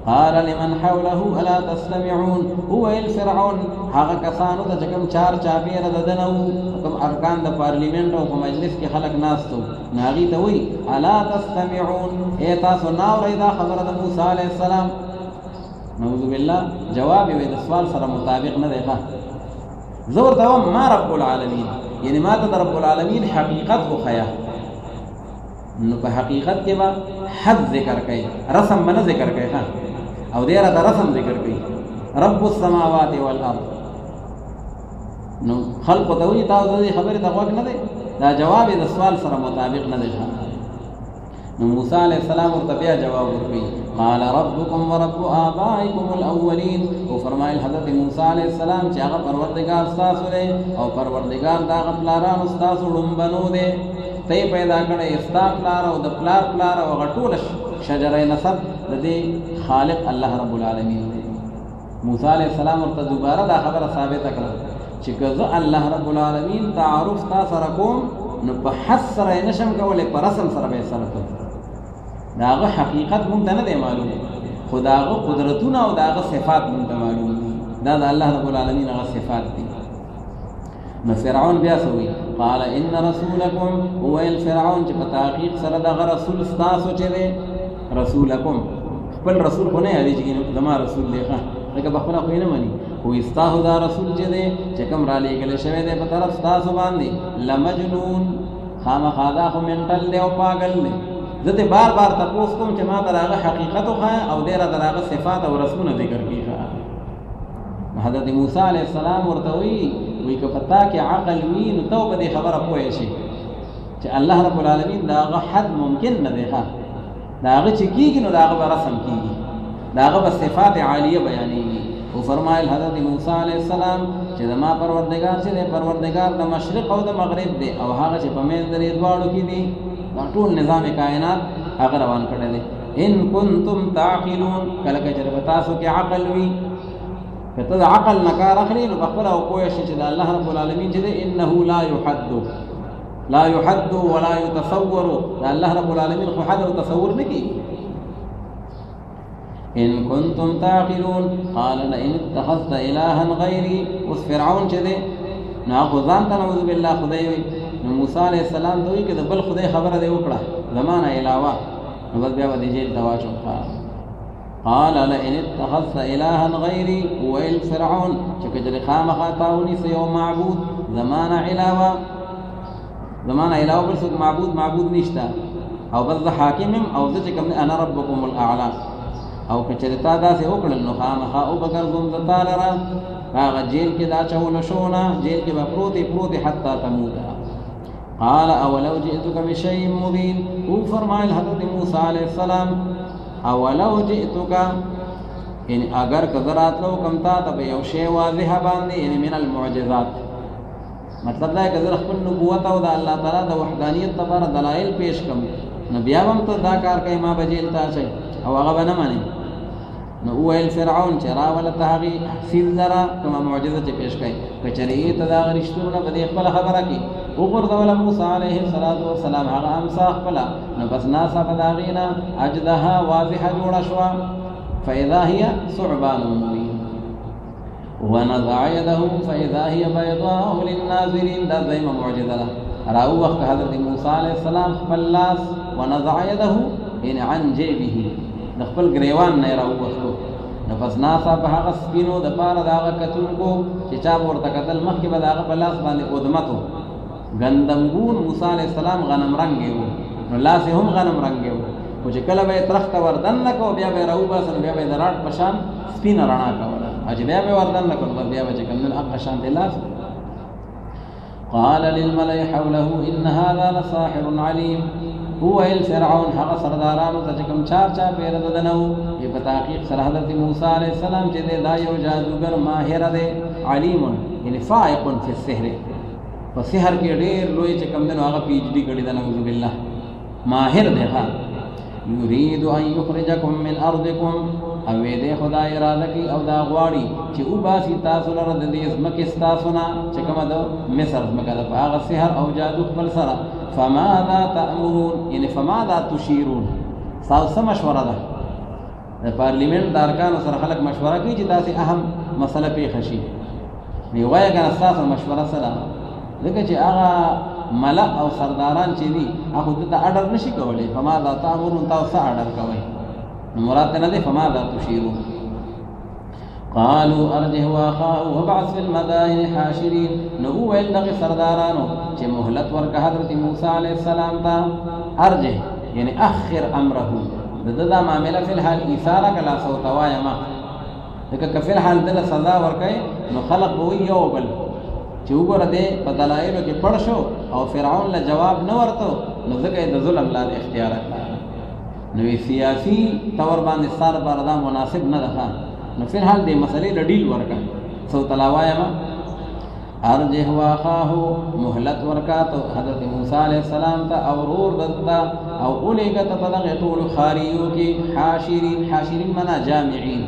قال لمن حوله الا تستمعون هو الفرعون هغه کسانو ته کوم چار چاپیره ددنو کوم ارکان د پارلیمنت او په مجلس کې خلک ناستو ناغي ته وی الا تستمعون اے تاسو نو ریدا خبره د موسی علیہ السلام نعوذ بالله جواب یې د سوال سره مطابق نه دی ښه زور ته ما رب العالمین یعنی ما ته رب العالمین حقیقت خو خیا نو په حقیقت کې با حد ذکر کوي رسم باندې ذکر کوي ها او دې را رسم ذکر کوي رب السماوات والارض. نو خلق ته وی تاسو دې خبره ته وګ نه دی، دا جواب د سوال سره مطابق نه دی. نو موسی علیہ السلام ورته بیا جواب ورکړي، قال ربكم ورب آبائكم الاولين. او فرمایل حضرت موسی علیہ السلام چې هغه پروردگار تاسو دی او پروردگار دا غپلارانو تاسو لومبنو دی. ته پیدا کړې استا پلار او د پلار پلار او غټول شجره نسب د دې خالق الله رب العالمین دی. موسی علیہ السلام ورته دوباره دا خبره ثابته کړه چې کله الله رب العالمین تعارف تاسو سره کوم نو په حس سره نشم کولای، پر رسم سره به سره کوم. داغه حقیقت مونږ ته نه دی معلوم، خو داغه قدرتونه او داغه صفات مونږ ته معلوم دي. دا د الله رب العالمین هغه صفات دي. نو فرعون بیا سوي قال ان رسولکم هو الفرعون، چې په تحقیق سره دغه رسول تاسو چې دی رسولکم خپل رسول خو نه یادي چې زما رسول دی، لکه په خپل خو نه مانی، خو استاسو دا رسول چې دی چې کوم را لېږل شوی دی په طرف تاسو باندې لمجنون، خامخا دا خو منټل دی او پاگل دی. زه دې بار بار تپوس کوم چې ما ته د هغه حقیقت وښایه او ډېره د هغه صفات او رسمونه ذکر کړي. حضرت موسی علیہ السلام ورته وی که په تا کې عقل وي نو ته په دې خبره پوه شي چې الله رب العالمین د هغه حد ممکن نه دی، د هغه چې کېږي نو د هغه به رسم کېږي، د هغه به صفات عالیه بیانېږي. او فرمایل حضرت موسی علیہ السلام چې زما پروردگار چې دی پروردگار د مشرق او د مغرب دی، او هغه چې په منځ د دې دواړو کې دی دا ټول نظام کائنات هغه روان کړی دی. ان کنتم تعقلون، کله چې تاسو کې عقل وي، کته د عقل نه کار اخلي نو خپل او پوه شي چې د الله رب العالمین چې دی انه لا يحد ولا يتصور، د الله رب العالمین خو حد او تصور نه کوي. ان کنتم تعقلون قال لئن اتخذت الها غيري. اوس فرعون چې دی نو ځان ته نعوذ بالله خدای وي، نو موسی علیہ السلام دوی کې د بل خدای خبره دی وکړه زمانه علاوه، نو بس بیا به جیل دواچو. قال لئن اتخذت الها غيري ويل فرعون، چې کجره خامخا تاونی سيو معبود زمانه علاوه بل څوک معبود نشته، او بس حاکمم او ځکه کوم انا ربكم الاعلى. او کچره تا داسې وکړل نو خامخا او بګرځوم د تعالی را هغه جیل کې دا چول شونه، جیل کې به پروت حتی تموت. قال اولو جئتك بشيء مبين. او فرمایل حضرت موسی علیہ السلام اولو جئتك، یعنی اگر کذرات لو کم تا ته یو شی واضح باندې، یعنی من المعجزات، مطلب دا کذر خپل نبوت او د الله تعالی د وحدانیت لپاره دلایل پیش کوم، نو بیا هم ته دا کار کوي ما بجیل تا شي او هغه نه مانی. نو ویل فرعون چې راولته هغه فیل ذرا کومه معجزه چې پیش کړي، کچری ته دا رښتونه په دې خپل خبره کې وګرځول موسی علیه السلام هغه امسا خپل، نو بس ناسا بداغینا اجدها واضحه جوړه شو، فاذا هي ثعبان مبين ونزع يده فاذا هي بيضاء للناظرين. دا دایمه معجزه ده. راو وخت حضرت موسی علیه السلام خپل لاس ونزع يده ان عن جيبه د خپل گریوان نه راووستو، نو پس ناسا په هغه سپینو د پاره د هغه کتونکو چې چا ورته کتل مخکې به د هغه په لاس باندې ادمتو ګندمګون موسی علیہ السلام غنم رنګ و، نو لاس هم غنم رنګ و، خو چې کله به ترخت وردن نکو بیا به راوباسن بیا به د راټ په شان سپینه رڼا کوله، چې بیا به وردن نکو بیا به چې کوم حق شان د لاس. قال للملأ حوله ان هذا لساحر عليم. هو الفرعون هغه سردارانو ته کوم چار پیر ددنو په تحقیق سره حضرت موسی علیہ السلام چې دا یو جادوګر ماهر دی، علیم یعنی فائق فی السحر، په سحر کې ډېر لوی چې کوم دنو هغه پی ایچ ډی کړی دی، نعوذ بالله ماهر دی. یرید ان یخرجکم من ارضکم، او دې خدای اراده کوي او دا غواړي چې او باسي تاسو لره د دې ځمکې تاسو نه چې کومه د مصر ځمکه ده، په هغه سحر او جادو خپل سره. فماذا تأمرون، یعنی فماذا تشیرون، تاسو مشوره ده. د پارلیمنت د ارکانو سره خلک مشوره کوي چې داسې اهم مسله پیښ شي، نو وایي کنه تاسو مشوره سره، ځکه چې هغه ملأ او سرداران چې دي هغه د اډر نشي کولای. فماذا تأمرون، تاسو اډر کوي، نو مراد نه ده فماذا تشیرون. قالوا ارجه واخاه وابعث في المدائن حاشرين. نو ویل دغه سردارانو چې مهلت ورکه حضرت موسی علیہ السلام ته، ارجه یعنی اخر امره، دا معامله فی الحال ایثار کلا سو توایا ما لکه کفر حال دل سزا ورکړي نو خلق به وي یو بل چې وګوره دې په دلایلو کې پړ شو او فرعون له جواب نه ورته نو ځکه د ظلم لاندې اختیار کړ نو سیاسي تور باندې ستاره پر دا مناسب نه ده نو فی الحال دې مسلې له ډیل ورکړه سو تلاوایا ارجه واخاه مهلت ورکات حضرت موسی علیہ السلام ته اورور دتا او اولګه ته دغه ټول خاریو کې حاشرین منا جامعین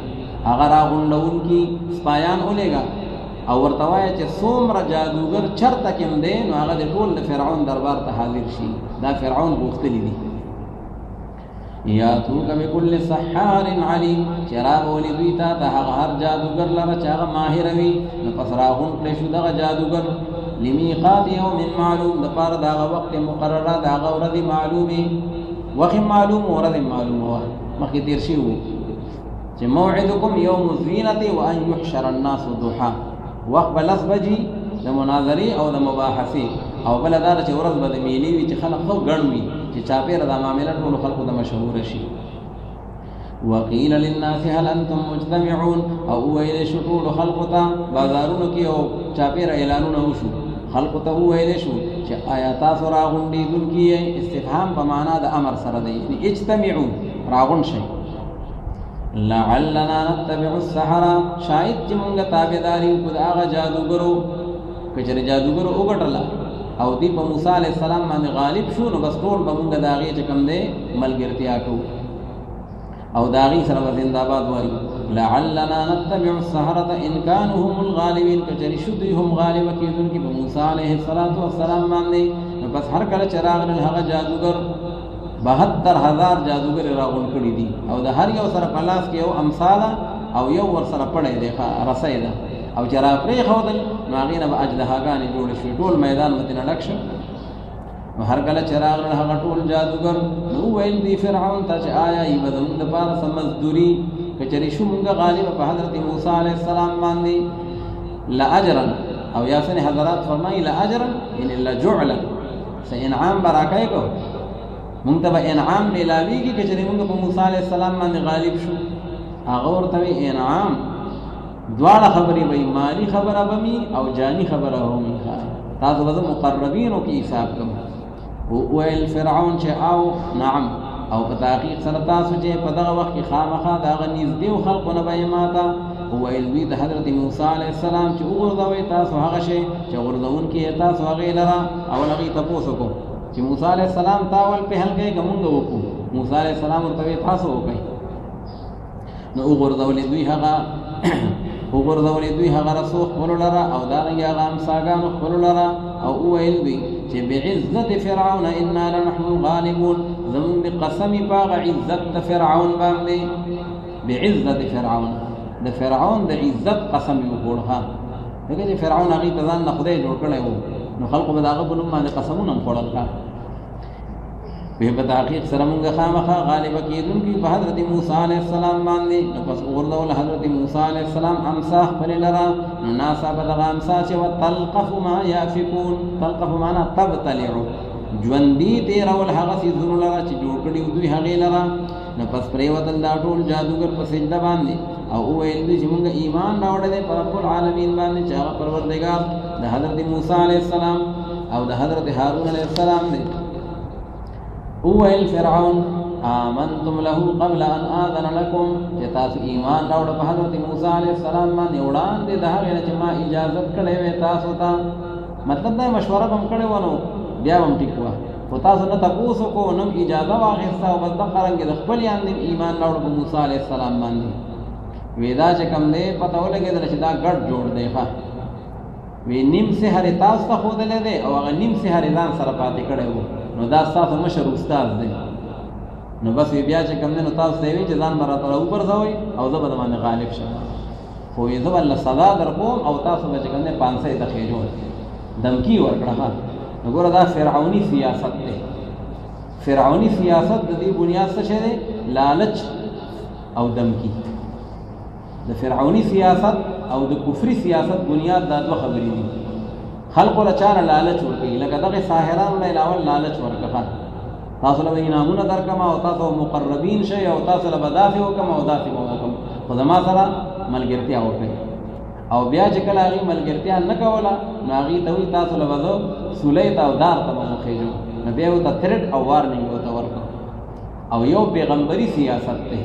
اگر غونډون کې سپایان اولګه او ورته وای چې څومره جادوګر چرته کېم دی نو هغه د ټول فرعون دربار ته حاضر شي دا فرعون غوښتلی دی یا تو کبه کل سحار علیم چراب ولې دوی ته د هر جادوګر لره چې هغه ماهر وي نو پس راغون کړی شو دغه جادوګر لمیقات یوم معلوم د پاره دغه وخت مقرره دغه ورځ معلومه وخت معلوم ورځ معلومه مخکې تیر شي وو چې موعدکم یوم الزینه وان یحشر الناس ضحى وقت بلس بجی د مناظری او د مباحثه او بل دا چې ورځ به د میلی وي چې خلک خو ګڼوي چې چاپیره د معاملات ټول خلکو د مشهور شي وقیل للناس هل انتم مجتمعون او ویل شو ټول خلکو ته بازارونو کې او چاپیره اعلانونه وشو خلکو ته ویل شو چې آیا تاسو راغونډېدونکي استفهام په معنا د امر سره دی یعنی اجتمعوا راغون شئ لعلنا نتبع السحرة شاید چې مونږ تابعداري وکړو د هغه جادوګرو کچره جادوګرو وګټله او دی په موسی علیہ السلام باندې غالب شو نو بس ټول به مونږ د هغې چې کوم دی ملګرتیا کوو او د هغې سره به زنده‌باد وایو لعلنا نتبع السحرة ان كانوا هم الغالبین کچرې شو دوی هم غالبه کېدونکي په موسی علیه السلام باندې نو بس هر کله چې راغلل هغه جادوګر 72,000 جادوګر راغون کړي دي او د هر یو سره په لاس کې یو امثال او یو ور سره پړی دی رسۍ ده او چې را پرېښودل نو هغې نه به اجدهاګانې جوړې شوې ټول میدان به ترې ډک شو نو هر کله چې راغلل هغه ټول جادوګر نو وویل دي فرعون ته چې آیا یې به زموږ دپاره څه مزدوري که چېرې شو مونږ غالبه په حضرت موسی علیه السلام باندې لاجرا او یا ځینې حضرات فرمایي لاجرا یعنې لجعلا څه انعام به راکوې کو مونږ ته به انعام میلاویږي که چېرې مونږ په موسی علیه السلام باندې غالب شو هغه ورته وی انعام دواړه خبرې وي مالی خبره به مي او جاني خبره به مي تاسو به مقربینو کې حساب کوم وویل فرعون چې او نعم او په تحقیق سره تاسو چې په دغه وخت کې خامخا د هغه نږدې خلقو نه به یې ماته وویل دوی د حضرت موسی علیه السلام چې وغورځوئ تاسو هغه شی چې غورځونکي یې تاسو هغې لره اول هغې تپوس وکړو چې موسی علیه السلام تا اول پهل کوي که مونږ وکړو موسی علیه السلام ورته ویې تاسو وکړئ نو وغورځولې دوی هغه رسو خپلو لره او دارنګې هغه امساګانو خپلو لره او وویل دوی چې بعزت فرعون انا لنحن الغالبون زمونږ د قسمې په هغه عزت د فرعون باندې بعزت فرعون د فرعون د عزت قسم یې وخوړ ها ځکه چې فرعون هغې ته ځان نه خدای جوړ کړی و نو خلقو به د هغه په نوم باندې قسمونه هم خوړل ښه وی په تحقیق سره مونږ خامخا غالبه کېدونکي په حضرت موسی علیه السلام باندې نو پس وغورځول حضرت موسی علیه السلام امسا خپلې لره نو ناڅاپه به دغه امسا چې وتلقف ما یافکون تلقف معنا تبتلعو ژوندي تېرول هغه څیزونو لره چې جوړ کړي دوی هغې لره نو پس پرېوتل دا ټول جادوګر په سجده باندې او وویل دوی چې مونږ ایمان راوړی دی په رب العالمین باندې چې هغه پروردګار د حضرت موسی علیه السلام او د حضرت هارون علیه السلام دی وویل فرعون آمنتم له قبل ان آذن لكم چې تاسو ایمان راوړه په حضرت موسی علیه السلام باندې وړاندې د هغې نه چې ما اجازت کړی وې تاسو ته مطلب دا مشوره به م کړې وه نو بیا به م ټیک وه خو تاسو نه تپوس وکړو نه م اجازه واخېسته او بس دغه رنګې د خپل یاندې ایمان راوړه په موسی علیه السلام باندې وی دا چې کوم دی پته ولګېدله چې دا ګډ جوړ دی ښه وی نیم سحر یې تاسو ته ښودلی دی او هغه نیم سحر یې ځان سره پاتې کړی و نو دا ستاسو مشر استاد دی نو بس وی بیا چې کوم دی نو تاسو ته یې وي چې ځان به راته راوګرځوئ او زه به د باندې غالب شم خو وی زه به له سزا در کوم او تاسو به چې کوم دی پانسۍ ته خېجوئ دمکي ورکړه ښه نو ګوره دا فرعوني سیاست دی فرعوني سیاست د دې بنیاد څه شی دی لالچ او دمکي د فرعوني سیاست او د کفري سیاست بنیاد دا دوه خبرې دي خلقو له چا نه لالچ ورکوي لکه دغې ساحرانو نه اول لالچ ورکړه تاسو له به انعامونه درکړم او تاسو مقربین شئ او تاسو له به داسې وکړم او داسې به وکړم خو زما سره ملګرتیا وکړي او بیا چې کله هغې ملګرتیا نه کوله نو هغې ته وایي تاسو له به زه سولۍ ته او دار ته به وخېږم نو بیا ورته تھریټ او وارننګ ورته ورکړه او یو پیغمبري سیاست دی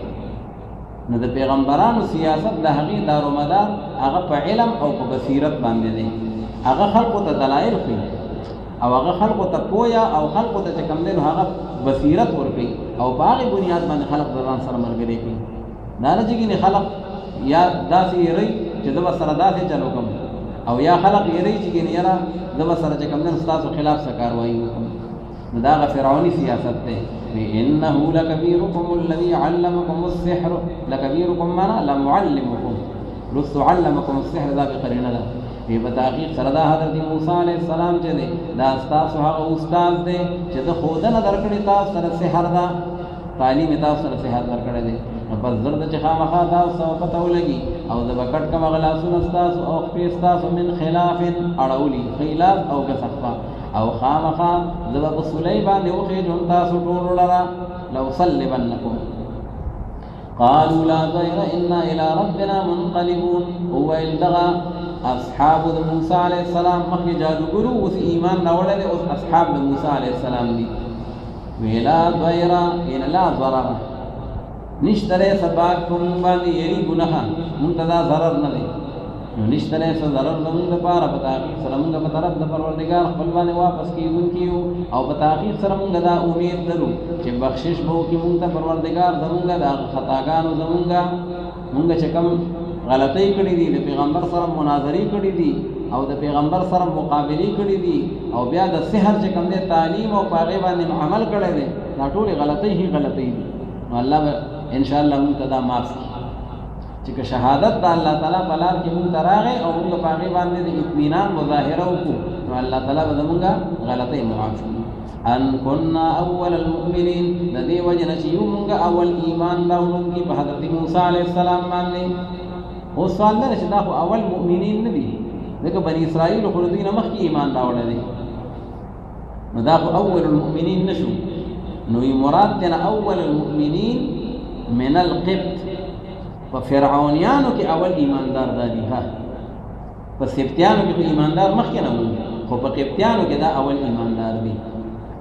نو د پیغمبرانو سیاست د هغې دارومدار هغه په علم او په بصیرت باندې دی هغه خلقو ته دلایل ښیي او هغه خلقو ته پویا او خلقو ته چې کوم دی نو هغه بصیرت ورکوي او په هغې بنیاد باندې خلق د ځان سره ملګري کوي دا نه چې ګینې خلق یا داسې یېروي چې زه به سره داسې چل وکړم او یا خلق یېروي چې ګینې یاره زه به سره چې کوم دی نو ستاسو خلاف څه کاروایي وکړم نو دا هغه فرعوني سیاست دی إنه لكبيركم الذي علمكم السحر لكبيركم مانا لمعلمكم رسو علمكم السحر دا بقرینه دا وی بتحقیق سره دا حضرت موسی علیہ السلام چې دی دا ستاسو هغه استاد دی چې د ښودنه درکړې تاسو سره سحر دا تعلیم تاسو سره سحر درکړی دی نو پس زر د چې خامخا تاسو ته پته ولګي او د به کټ کم هغه لاسونه ستاسو او خپې ستاسو من خلاف اړولي خلاف او کسخفه او خامخا زه به په سولۍ باندې وخېږم تاسو ټولو لره لأصلبنکم قالوا لا ضير إنا إلى ربنا منقلبون هو الدغا اصحاب موسی علیہ السلام مخکې جادوګرو اوس ایمان راوړی دی اوس اصحاب د موسی علیہ السلام دي ویلا ضیره ان لا ضرر نشته دی سباک په مونږ باندې یریږو نه مونږ ته دا ضرر نه دی نو نشته دی څه ضرر زمونږ دپاره په تحقیق سره مونږ په طرف د پروردګار خپل باندې واپس کېدونکي یو او په تحقیق سره مونږ دا امید لرو چې بخشش به وکړي مونږ ته پروردګار زمونږ د هغه خطاګانو مونږ چې کوم غلطۍ کړي دي د پیغمبر سره مناظرې کړي دي او د پیغمبر سره مقابلې کړي دي او بیا د سحر چې کوم دی تعلیم او په هغې باندې عمل کړی دی دا ټولې غلطۍ هي غلطۍ دي نو الله به انشاءالله مونږ ته دا معاف کړي چې که شهادت د الله تعالی په لار کې مونږ ته راغی او مونږ په هغې باندې د اطمینان مظاهره وکړو نو الله تعالی به زمونږ غلطۍ معاف کړي ان كنا اول المؤمنین د دې وجه نه چې یو مونږ اول ایمان راوړونکي په حضرت موسی علیه السلام باندې اوس سوال دا چې دا خو اول مؤمنین نه دي ځکه بني اسرائیل خو دوی نه مخکې ایمان راوړی دی نو دا خو اول المؤمنین نشو نو مراد دی نه اول المؤمنین من القبط په فرعونیانو کې اول ایماندار دا دي ها په سبتیانو کې خو ایماندار مخکې نه وو خو په قبطیانو کې دا اول ایماندار دي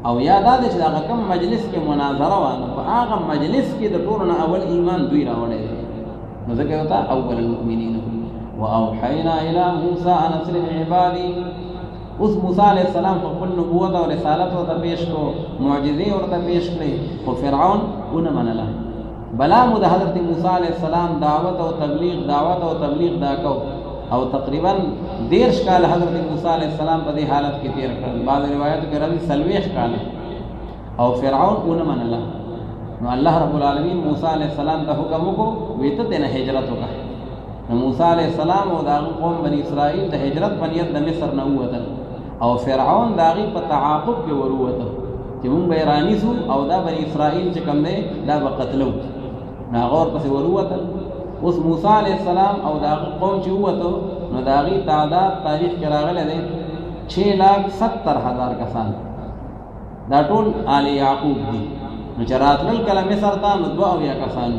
او یا دا دی چې هغه کوم مجلس کې مناظره وه نو په هغه مجلس کې د ټولو نه اول ایمان دوی راوړی دی نو ذکر ہوتا اول المؤمنین واوحینا الى موسی ان اسر بعبادی اس موسی علیہ السلام کو خپل نبوت او رسالت ورته پیش کو معجزې ورته پیش کړې خو فرعون ونه منله بلا مو د حضرت موسی علیہ السلام دعوت او تبلیغ دا کو او تقریبا 10 کال حضرت موسی علیہ السلام په دې حالت کې تیر کړل بعض روایتو کې راځي 40 کال او فرعون ونه منله نو الله رب العالمین موسی علیہ السلام ته حکم وکړو ویته ته هجرت وکړه نو موسی علیہ السلام او دا قوم بنی اسرائیل د هجرت په نیت د مصر نه ووتل او فرعون دا غي په تعاقب کې وروته چې مونږ به رانیسو او دا بنی اسرائیل چې کوم دی دا به قتلو نو غور پسې وروتل اوس موسی علیہ السلام او دا قوم چې ووتو نو دا غي تعداد تاریخ کې راغلی دی 6,70,000 کسان دا ټول آل یعقوب دي نو چې راتلل کله مصر ته نو 2 کسان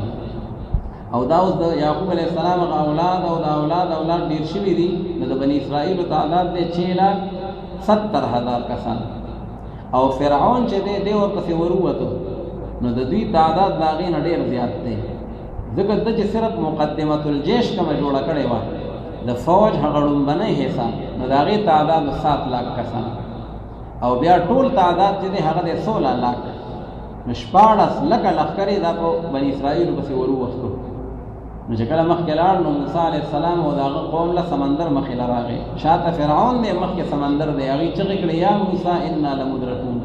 او دا اوس د یعقوب علیه السلام اولاد او د اولاد ډېر شوي دي نو د بني اسرائیلو تعداد دی 6,70,000 کسان او فرعون چې دی ورپسې ورووتو نو د دوی تعداد د هغې نه ډېر زیات دی ځکه ده چې صرف مقدمة الجیش کومه جوړه کړې وه د فوج هغه ړومبنۍ حصه نو د هغې تعداد 7 لاک کسان او بیا ټول تعداد چې دی هغه دی 16 لاک نو 14 لکه لښکرې دا په بني اسرائیلو پسې ورووښتو نو چې کله مخکې لاړ نو موسی علیه السلام او د هغه قوم له سمندر مخې له راغی شاته فرعون دی مخکې سمندر دی هغې چغې کړې یا موسی انا لمدرکون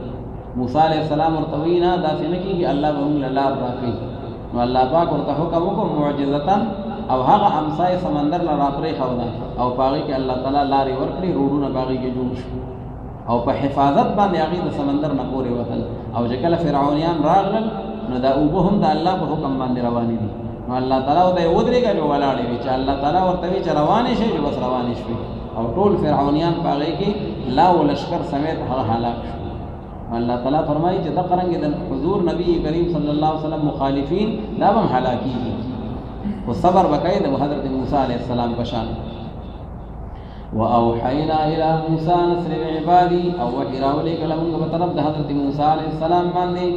موسی علیه السلام ورته وایي نه داسې نه کېږي الله به موږ له لار راکوي نو الله پاک ورته حکم وکړو معجزتا او هغه امسای سمندر له راپرېښوده او په هغې کې الله تعالی لارې ورکړې روډونه په هغې کې جوړ شو او په حفاظت باندې هغې د سمندر نه پورې وتل او چې کله فرعونیان راغلل نو دا اوبه هم د الله په حکم باندې روانې دي نو الله تعالی ورته ودرېږه چې ولاړې وي چې الله تعالی ورته وي چې روانې شي چې بس روانې شوې او ټول فرعونیان په هغې کې لا و لشکر سمیت هغه هلاک شو الله تعالی فرمایي چې دقرنګې د حضور نبی کریم صلی الله علیه وسلم مخالفین دا به هم هلاکېږي خو صبر وکړي د حضرت موسی علیہ السلام په شان. واوحینا الی موسی نصر عبادی او وحی راولې کله موږ په طرف د حضرت موسی علیہ السلام باندې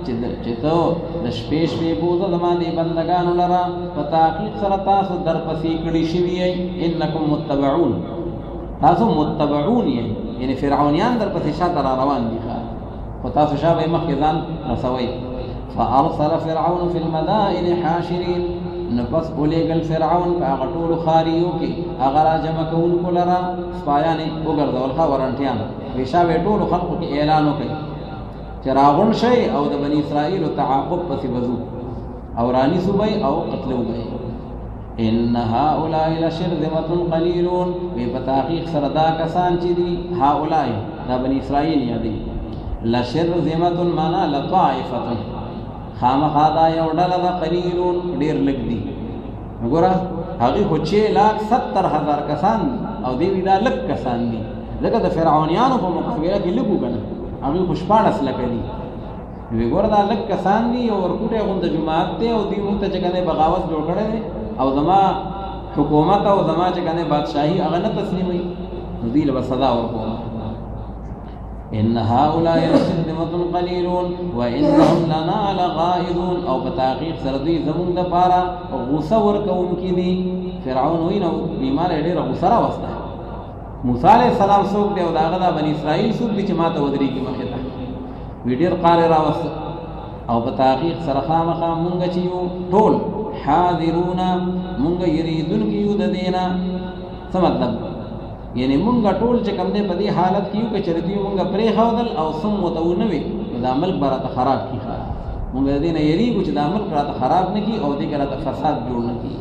چې ته د شپې شپې بوزه د باندې بندگانو لره په تحقیق سره تاسو درپسې کړي شوي یئ، انکم متبعون، تاسو متبعون یئ، یعنی فرعونیان درپسې شاته را روان دي، خو تاسو شابه مخکې ځان رسوئ. فارسل فرعون فی المدائن حاشرین، نو پس اولیگل فرعون پا آغا طول خاریو کی آغا را جمع کون کو لرا سپایانی اگردول خوا ورنٹیان ویشاوی طول خلقو کی اعلانو کی چراغن شئی او دا بنی اسرائیل تعاقب پسی بزو او رانی سبئی او قتلو گئی. ان هؤلاء لشرذمة قلیلون، وی پتاقیق سردا کسان چی دی هؤلاء دا بنی اسرائیل یادی، لشرذمة مانا لطائفة خامخا دا یو ډله ده، قلیلون ډیر لږ دي. وګوره هغې خو 6,70,000 کسان دي او دوی دا لږ کسان دي، ځکه د فرعونیانو په مقابله کې لږ وګڼه، هغې خو 14 لکه دي. وګوره دا لږ کسان دي، یو ورکوټی غونده جماعت دی او دوی موږ ته چې کوم بغاوت جوړ کړی دی او زما حکومت او زما چې کوم بادشاهي هغه نه تسلیموي، نو دوی له به سزا ورکوم. ان هؤلاء لشرذمة قلیلون وانهم لنا لغائظون، او بتحقیق سره دوی زمونږ دپاره غوسه ورکوونکي دي. فرعون وایي نو بیمار یې ډېره غوسه راوسته، موسی علیه السلام څوک دی او د هغه دا بني اسرائیل څوک دي چې ما ته ودرېږي مخې ته، وی ډېر قار یې راوسته. او په تحقیق سره خامخا مونږ چې یو ټول حاضرونه، مونږ یریدونکي یو د دې نه. څه مطلب؟ یعنی مونږ ټول چې کوم دی په دې حالت کې یو که چېرې دوی مونږ پرېښودل او سم ورته ونه وي نو دا ملک به راته خراب کړي. مونږ د دې نه یېرېږو چې دا ملک راته خراب نه کړي او دې کې راته فساد جوړ نه کړي.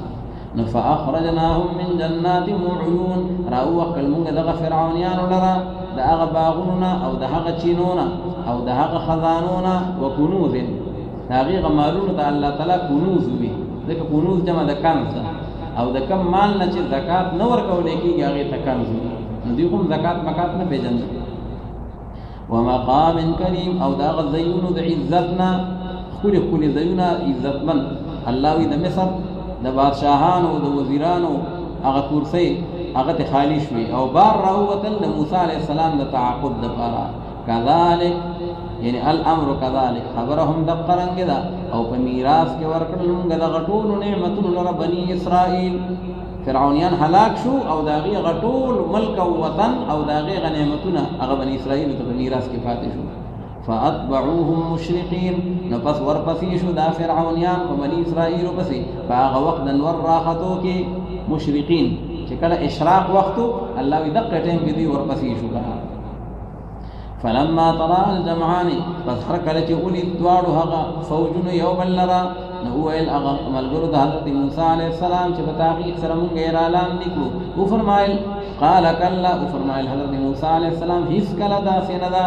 نو فاخرجناهم من جنات وعیون، راووښکل مونږ دغه فرعونیانو لره د هغه باغونو نه او د هغه چینو نه او د هغه خزانو نه وکنوز، د هغې مالونو ته الله تعالی کنوز وي، ځکه کنوز جمع د کنز ده، او د کم مال نه چې زکات نه ورکولی کېږي هغې ته کنز وي، نو دوی خو زکات مکات نه پېژني. ومقام کریم، او د هغه ځایونو د عزت نه، ښکلي ښکلي ځایونه عزتمن. الله وي د مصر د بادشاهانو د وزیرانو هغه کرسۍ هغه ته خالی شوې او بار راووتل د موسی علیه السلام د تعاقب دپاره. کذلک یعنی الامر کذلک، خبره هم دقه رنګې ده. او په میراث کې ورکړل موږ دغه ټولو نعمتونو لره بني اسرائیل. فرعونیان هلاک شو او د هغې هغه ټول ملک او وطن او د هغې هغه نعمتونه هغه بني اسرائیلو ته په میراث کې پاتې شو. فاتبعوهم مشرقین، نو پس ورپسې شو دا فرعونیان په بني اسرائیلو پسې په هغه وخت د نور راختو کې مشرقین، چې کله اشراق وختو الله وي دقه ټایم کې دوی ورپسې شو. فلما ترى الجمعان، پس هر کله چې ولید دواړو هغه فوجونو یو بل لره، نو وویل هغه ملګرو د حضرت موسی علیه السلام چې په تحقیق سره مونږ یې راعلان دي کړو، وفرمایل قال کلا، وفرمایل حضرت موسی علیه السلام هیڅ کله داسې نه ده،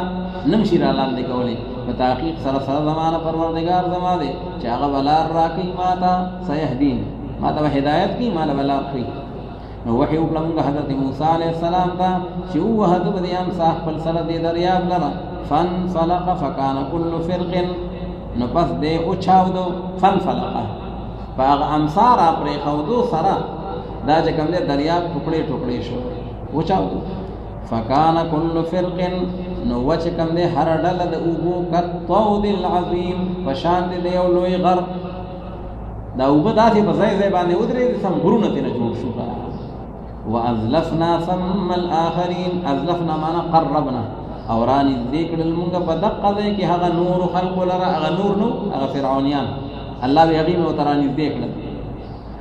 نه شي راعلان دي کولی. په تحقیق سره زما نه پروردګار زما دی چې هغه به لار راکوي ما ته، سیهدین، ما ته به هدایت کړي، ما له به لار ښیي. نو وحی وکړه موږ حضرت موسی علیه السلام ته چې ووهه ده به د امسا خپل سره دې دریاب لره. فانفلق فکان کل فرق، نو پس دی اوچاودو، فانفلقه په هغه امسا را پرېښودو سره دا چې کوم دی دریاب ټوکړې ټوکړې شو، اوچاودو. فکان کل فرق، نو و چې کوم دی هره ډله د اوبو کالطود العظیم، په شان دی د یو لوی غر. دا اوبه داسې په ځای ځای باندې ودرېدې، سم غرونه ترېنه جوړ شو. وازلفنا ثم الاخرین، ازلفنا معنا قربنا، او را نږدې کړل مونږ په دقه ځای کې هغه نورو خلقو لره، هغه نور نو هغه فرعونیان، الله به هغې مې ورته را نږدې کړل.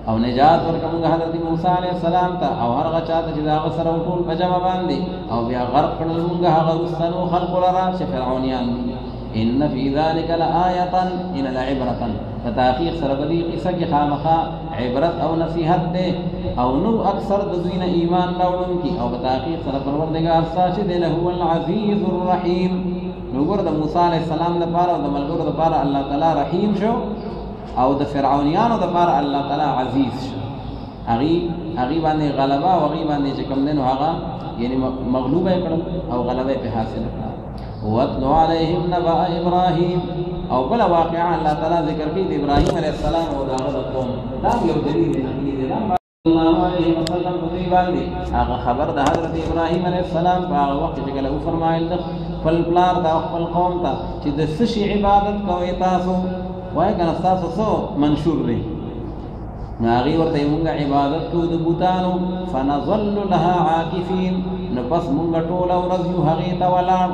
او نجات ورکړه مونږ حضرت موسی علیه السلام ته او هر هغه چا ته چې د هغه سره ټول په جمع باندې، او بیا غرق کړل مونږ هغه وروستنو خلقو لره چې فرعونیان دي. ان فی ذلک لآیة، ان لعبرة، په تحقیق سره په دې قصه کې خامخا عبرت او نصیحت دی، او نو اکثر د دوی نه ایمان راوړونکي، او په تحقیق سره پروردګار ستاسو دی له هو العزیز الرحیم. نو ګوره د موسی علیه السلام لپاره او د ملګرو لپاره الله تعالی رحیم شو، او د فرعونیانو لپاره الله تعالی عزیز شو. هغې باندې غلبه او هغې باندې چې کوم دی نو هغه یعنې مغلوبه یې کړل او غلبه یې پرې حاصله کړه. واتلو علیهم نبأ ابراهیم، او بلا واقعا الله تعالی ذکر کوي د ابراهیم علیه السلام او دغه قوم دا یو دلیل دی دا الله علیه وسلم په دی باندې هغه خبر د حضرت ابراهیم علیه السلام په هغه وخت کې کله فرمایل د خپل پلار د خپل قوم ته چې د سشي عبادت کوي تاسو وای کنه تاسو سو منشور دی ناغي ورته مونږه عبادت کوو د بوتانو فنظل لها عاکفین نو پس مونږه ټول ورځ یو هغه ته ولاړ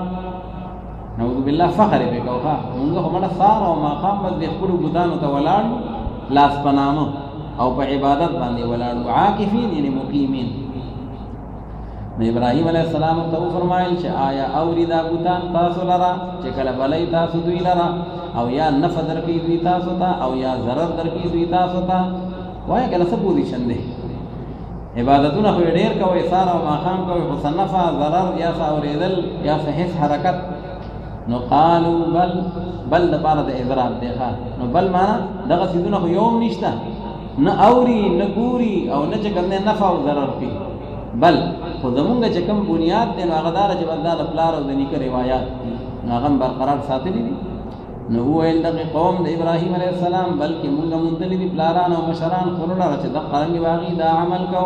نعوذ بالله فخر به کوه مونږه هم سار او مقام د خپل بوتانو ته ولاړ لاس پنامه او په عبادت باندې ولاړ عاکفین یعنی مقیمین نو ابراهیم علیه السلام ته فرمایل چې آیا اورید بوتان تاسو لرا چې کله بلای تاسو دوی لرا او یا نفع درکې دوی تاسو ته او یا ضرر درکې دوی تاسو ته وای کله څه پوزیشن دی عبادتونه خو ډیر کوي سار او ماقام کوي خو نفع ضرر یا اوریدل یا هیڅ حرکت نو قالو بل د پاره د اضراب دی نو بل معنا دغه سيزونه خو یوم نشته نه اوري نه ګوري او نه چې کنه نفع او ضرر کوي بل خو زمونږ چې کوم بنیاد دی نو هغه دار چې بدل پلار او د نیکه روایت نو هغه برقرار ساتلي دي نو ویل دغه قوم د ابراهیم علیه السلام بلکې مونږ منتلي دي پلاران او مشران خورونه چې د قرنګ باغی دا عمل کو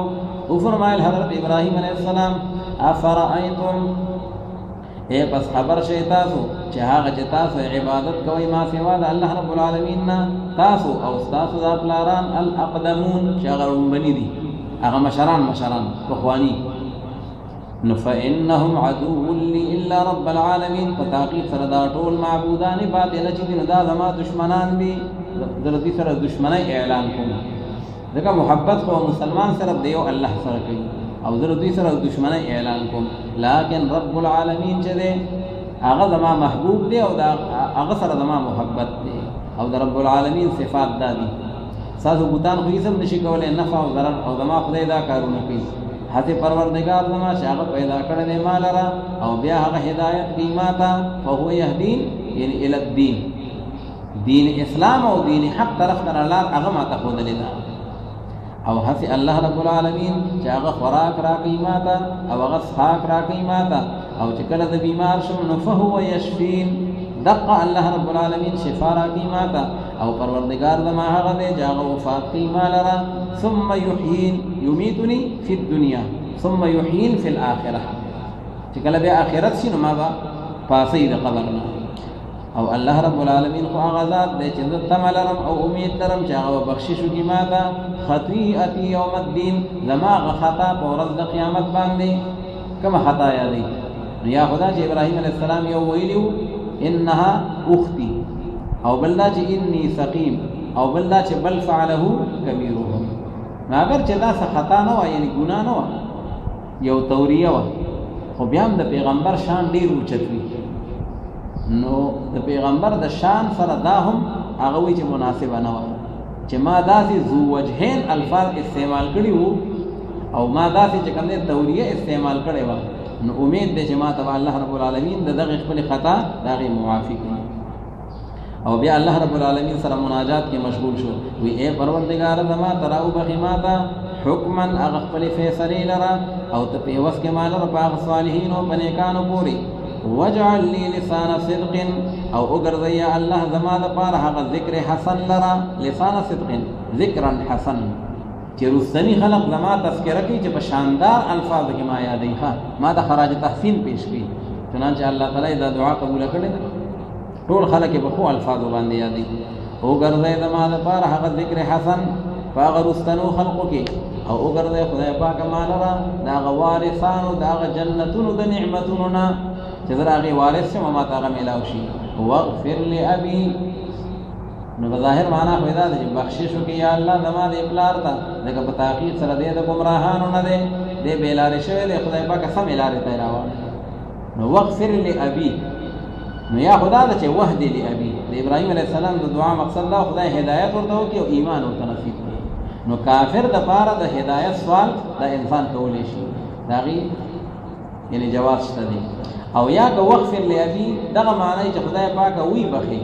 او فرمایل حضرت ابراهیم علیه السلام افرایتم اے پس خبر شي تاسو چې هغه چې تاسو عبادت کوئ ما سوا د الله رب العالمین نه تاسو او تاسو د پلاران الاقدمون چې هغه بنی دي هغه مشران اخوانی نو فإنهم عدو لي إلا رب العالمين فتاقیق سره دا ټول معبودان باطل چې دین دا زما دشمنان دي درته سره دشمنی اعلان کوم دغه محبت خو مسلمان سره دیو الله سره کوي او درته سره دشمنی اعلان کوم لکن رب العالمین چې دی هغه زما محبوب دی او دا هغه سره زما محبت دی او د رب العالمین صفات دا دي ساسو بوتان خو هیڅ نشي کولای نفع او ضرر او زما خدای دا کارونه کوي حتی پروردگار زما چې هغه پیدا کړی دی ما لره او بیا هغه هدایت کوي ما ته فهو یهدین یعنی الی الدین دین اسلام او دین حق طرف ته لار هغه ما ته ښودلې ده او حتی الله رب العالمین چې هغه خوراک راکوي ما ته او هغه څښاک راکوي ما ته او چې کله زه بیمار شم نو فهو یشفین دقه الله رب العالمین شفا راکوي ما ته او پروردگار زما هغه دی چې هغه وفات کوي ما لره ثم يحيين يميتني في الدنيا ثم يحيين في الآخرة چې کله بیا آخرت شي نو ما به پاسې د قبرنا او الله رب العالمین خو هغه ذات دی چې زه تمه لرم او امید لرم چې هغه بخشش وکړي ما ته خطیئتي یوم الدین زما هغه خطا په ورځ د قیامت باندې کومه خطا یادوي نو یا خدا چې ابراهیم علیه السلام یو ویلي انها اختي او بلدا چې انی سقیم او بلدا چې بل فعله کبیرهم اگر چې دا څه خطا نه و یعنی ګناه نه و یو توریه و خو بیا هم د پیغمبر شان ډیر اوچت وي نو د پیغمبر د شان سره دا هم هغه وی چې مناسبه نه و چې ما داسې ذو وجهین الفاظ استعمال کړي وو او ما داسې چې کوم توریه استعمال کړي و نو امید دې چې ما ته الله رب العالمین د دغه خپل خطا دغه معافي کړي او بیا الله رب العالمین سره مناجات کې مشغول شو وی اے پروردگار زما تراو بخیماتا حکما اغفل فیصله لرا او ته په وس کې مال او په صالحین او بنیکانو پوری وجعل لي لسان صدق او اگرزي الله زما د پاره هغه ذکر حسن لرا لسان صدق ذکرا حسن چې رسنی خلق زما تذکرہ کوي چې په شاندار الفاظ کې ما یادې ښه ما د خراج تحسین پیش کړي چنانچه الله تعالی دا دعا قبول کړي ټول خلک په خو الفاظ باندې یادې او ګرځي زما د پاره هغه ذکر حسن فاغرستنو خلقو کې او ګرځي خدای پاک مالرا دا وارثانو دا جنتونو د نعمتونو نه چې دراغي وارث شم ما تاغه ملاو شي واغفر لابي نو ظاهر معنا پیدا ده چې بخشش وکي یا الله زما د اقلار ته دغه په تحقیق سره د گمراهانو نه ده د بیلار شوی د خدای پاک سم لارې ته راوړ نو واغفر لابي نو یا خدا د چې وحدي لابي د ابراهيم عليه السلام د دعا مقصد دا خدای هدایت ورته وکي او ایمان ورته نصیب کړي نو کافر د پاره د هدایت سوال د انسان کولې شي داغي یعنی جواز شته دي او یا که وغفر لابي دغه معنی چې خدای پاک وی بخي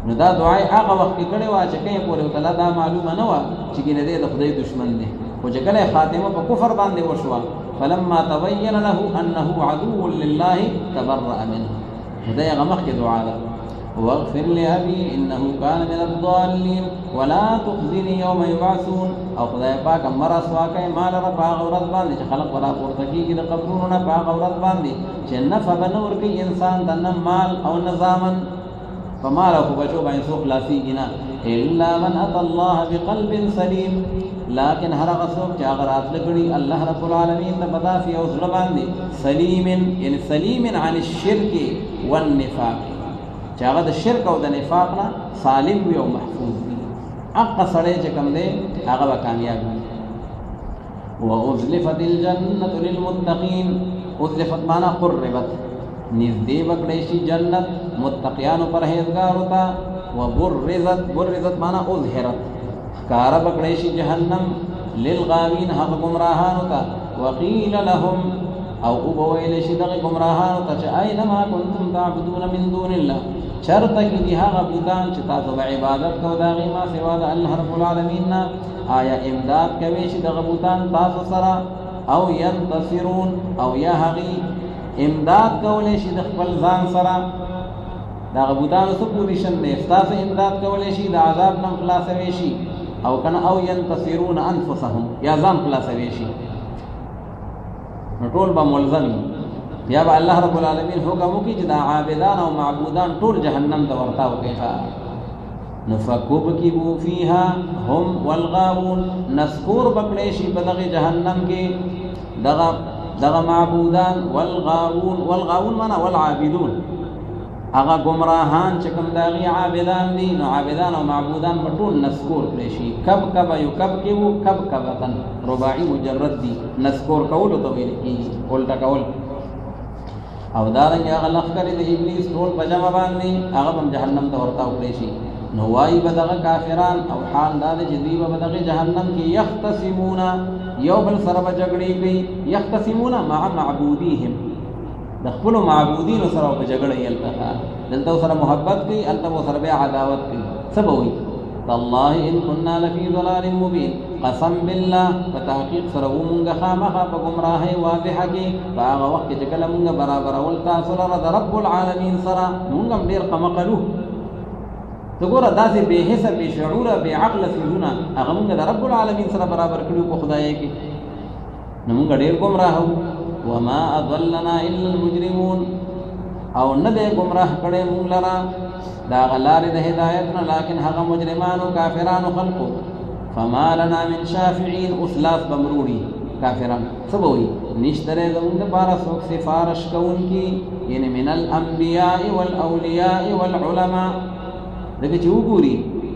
نو دا دعای هغه وخت کې کړي وا چې کله پورې تعالی دا معلومه نه و چې ګنه دې د خدای دشمن دی او چې کله خاتمه په کفر باندې وشو فلما تبين له انه عدو لله تبرأ منه خدای هغه مخکې دعا ده واغفر لأبي إنه كان من الضالين ولا تخزني يوم يبعثون او خدای پاک مرس واقع مال رب غورت باندې چې خلق ورا پورته کیږي د قبرونو نه په غورت باندې چې نفع بنور کوي انسان د مال او نظامن فمال او بچو باندې سو خلاصيږي نه الا من اتى الله بقلب سليم لكن هر غصوب چې هغه راتلګړي الله رب العالمین د بدافي او زړه باندې سلیم یعنی سلیم عن الشرك والنفاق چې هغه د شرک او د نفاق نه سالم وي او محفوظ وي حق سړی چې کوم دی هغه به کامیاب وي وازلفت الجنه للمتقين ازلفت معنا قربت نزدې وکړې شي جنت متقیانو پرهیزګارو ته وبرزت معنا اظهرت کار وکړې شي جهنم للغاوین حق گمراهانو ته وقيل لهم او وبویل شي دغه گمراهانو ته چې اينما كنتم تعبدون من دون الله شرط کې دی هغه بوتان چې تاسو به عبادت کوو دا غي ما سوا د الله رب العالمین آیا امداد کوي چې دغه بوتان تاسو سره او ينتصرون او یا هغه امداد کولې شي د خپل ځان سره دغه بوتان څه پوزیشن دی تاسو امداد کولې شي د عذاب نه خلاصوي شي او کنه او ينتصرون انفسهم یا ځان خلاصوي شي ټول به ملزم یا به الله رب العالمین حکم وکړي چې دا عابدان او معبودان ټول جهنم ته ورتاو کیږي نفكبكبوا فيها هم والغاوون نسکور بکړې شي په دغه جهنم کې دغه معبودان والغاوون معنا والعابدون هغه گمراهان چې کوم دغه عابدان دي نو عابدان او معبودان په ټول نسکور کړي شي کب یکبکبو کبکبتن رباعی مجرد دي نسکور کول ته ویل کیږي ولټا کول او دارنګ هغه لخر د ابلیس ټول په جمع باندې هغه هم جهنم ته ورتاو کړي شي نو وايي بدغه کافران او حال داد جديب بدغه جهنم کې يختصمون یو بل سره جګړې کوي يختصمون مع معبوديهم د خپل معبودین سره په جګړه یې التقا دلته سره محبت کوي الته سره به عداوت کوي سبوي والله ان كنا لفي ضلال مبين قسم بالله فتحقيق سره مونږه خامخه په گمراهي واضحه کې هغه وخت چې کله مونږه برابر ول تاسو سره رب العالمین سره مونږه ډیر قمقلو ته ګوره داسې به حساب به شعور به عقل سيزونه هغه مونږ د رب العالمین سره برابر کړو په خدای کې نو مونږ ډیر گمراه وما اضلنا الا المجرمون او نه دې گمراه کړي مونږ لرا دا غلار د هدایت نه لکن هغه مجرمان او کافرانو خلقو فما لنا من شافعين اسلاف بمروړي کافران سبوي نشتره زموږ لپاره څوک سفارش کوونکی یعنی من الانبیاء والاولیاء والعلماء دغه چې وګوري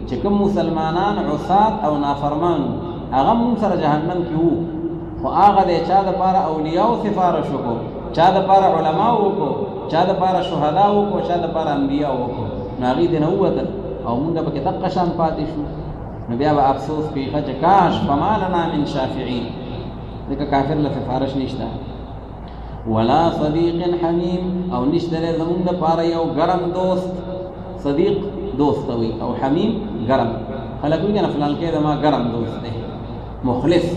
چې کوم مسلمانان عصات او نافرمان هغه موږ سره جهنم کې وو خو هغه د چا د لپاره اولیاء او سفارش وکړو چا د لپاره علما وکړو چا د لپاره شهدا وکړو چا د لپاره انبیاء وکړو ناغي د نووتل او موږ به کې دقه شان پاتې شو نو بیا به افسوس کوي چې کاش فما لنا من شافعين ځکه کافر له سفارش نشته ولا صديق حميم او نشته زموږ لپاره یو ګرم دوست صديق دوست وي او حميم ګرم خلک وایي نه فلان کې ما ګرم دوست دی مخلص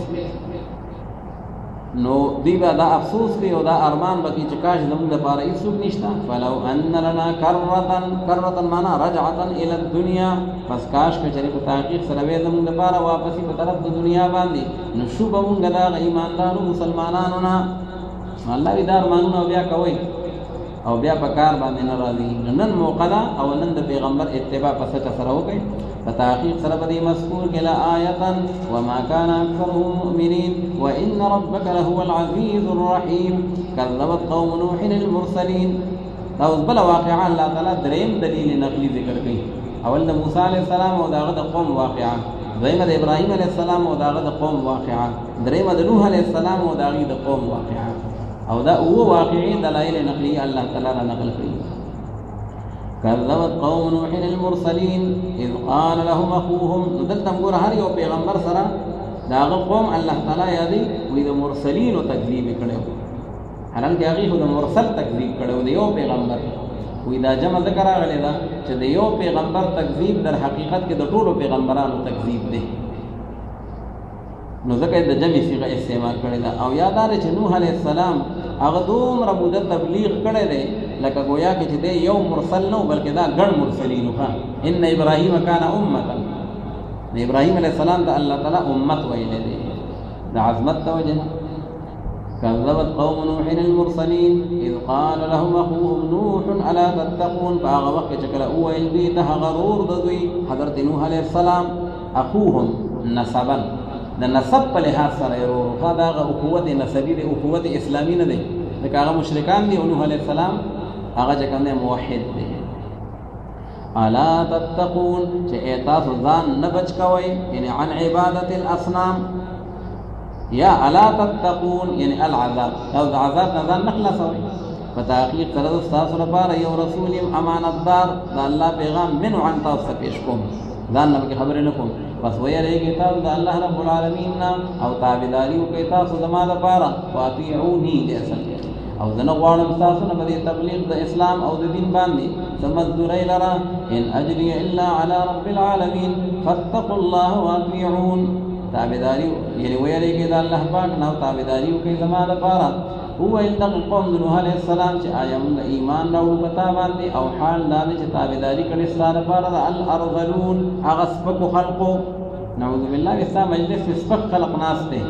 نو دی با دا افسوس کوي او دا ارمان بکی چې کاش زموږ لپاره هیڅ څوک نشته فلو ان لنا کرة معنا رجعة الى الدنيا پس کاش کچری په تحقیق سره وې زموږ لپاره واپسی په طرف د دنیا باندې نو شو به موږ دا ایماندارو مسلمانانو نه الله دې دار مانو بیا کوي او بیا په کار باندې نه راځي نن موقع او نن د پیغمبر اتباع پس سره وکړي فتحقيق سربدي مذكور كلا آية وما كان أكثرهم مؤمنين وإن ربك لهو العزيز الرحيم كذبت قوم نوح المرسلين لو بلا واقعا الله تعالى دريم دليل نقلي ذكر كي أول موسى عليه السلام وداغد قوم واقعا دريم إبراهيم عليه السلام وداغد قوم واقعا دريم نوح عليه السلام وداغد قوم واقعا أو دا هو واقعي دلائل نقلي الله تعالى نقل فيه كذبت قوم نوح المرسلين اذ قال لهم اخوهم دلتم ګور هر یو پیغمبر سره داغه قوم الله تعالی یادي وې د مرسلین او تکذیب کړو حالانکه هغه د مرسل تکذیب کړو د یو پیغمبر وې دا جمع ذکر راغلی دا چې د یو پیغمبر تکذیب در حقیقت کې د ټولو پیغمبرانو تکذیب دی نو ځکه د جمع صيغه استعمال کړی دا او یادار چې نوح علیه السلام هغه دومره مدت تبلیغ کړی دی لکه گویا کې چې دی یو مرسل نو بلکې دا ګڼ مرسلینو ښه ان ابراهیم کان امتا ابراهیم علیه السلام ته الله تعالی امت ویلی دی د عظمت د وجې نه كذبت قوم نوح المرسلين إذ قال لهم أخوهم نوح ألا تتقون فهغه وخت چې کله وویل دوی ته هغه ورور د دوی حضرت نوح علیه السلام اخوهم نسبا د نسب په لحاظ سره یې ورور خو دا هغه اخوت نسبي دی اخوت اسلامي نه دی ځکه هغه مشرکان دي او نوح علیه السلام هغه چې کوم دی موحد دی الا تتقون چې تاسو ځان نه بچ کوئ یعنی عن عبادت الاصنام یا الا تتقون یعنی العذاب او د عذاب نه ځان نخلاصوئ په تحقیق سره ستاسو لپاره یو رسول یم امانتدار د الله پیغام منو عن تاسو ته پیش کوم ځان نه پکې خبرې نه کوم بس ویریږئ تاسو د الله رب العالمین نه او تابعداري وکړئ تاسو زما لپاره واطیعوني دی اصل او زه نه غواړم ستاسو نه په دې تبلیغ د اسلام او د دین باندې څه مزدورۍ لره ان اجري الا على رب العالمین فاتقوا الله واطیعون تابعداري یعنی ویریږئ د الله پاک نه او تابعداري وکړئ زما لپاره وویل دغه قوم د نوح علیه السلام چې آیا موږ ایمان راوړو په تا باندې او حال دا دی چې تابعداري کړې ستا لپاره د الارذلون هغه سپکو خلقو نعوذ بالله ستا مجلس کې سپک خلق ناست دی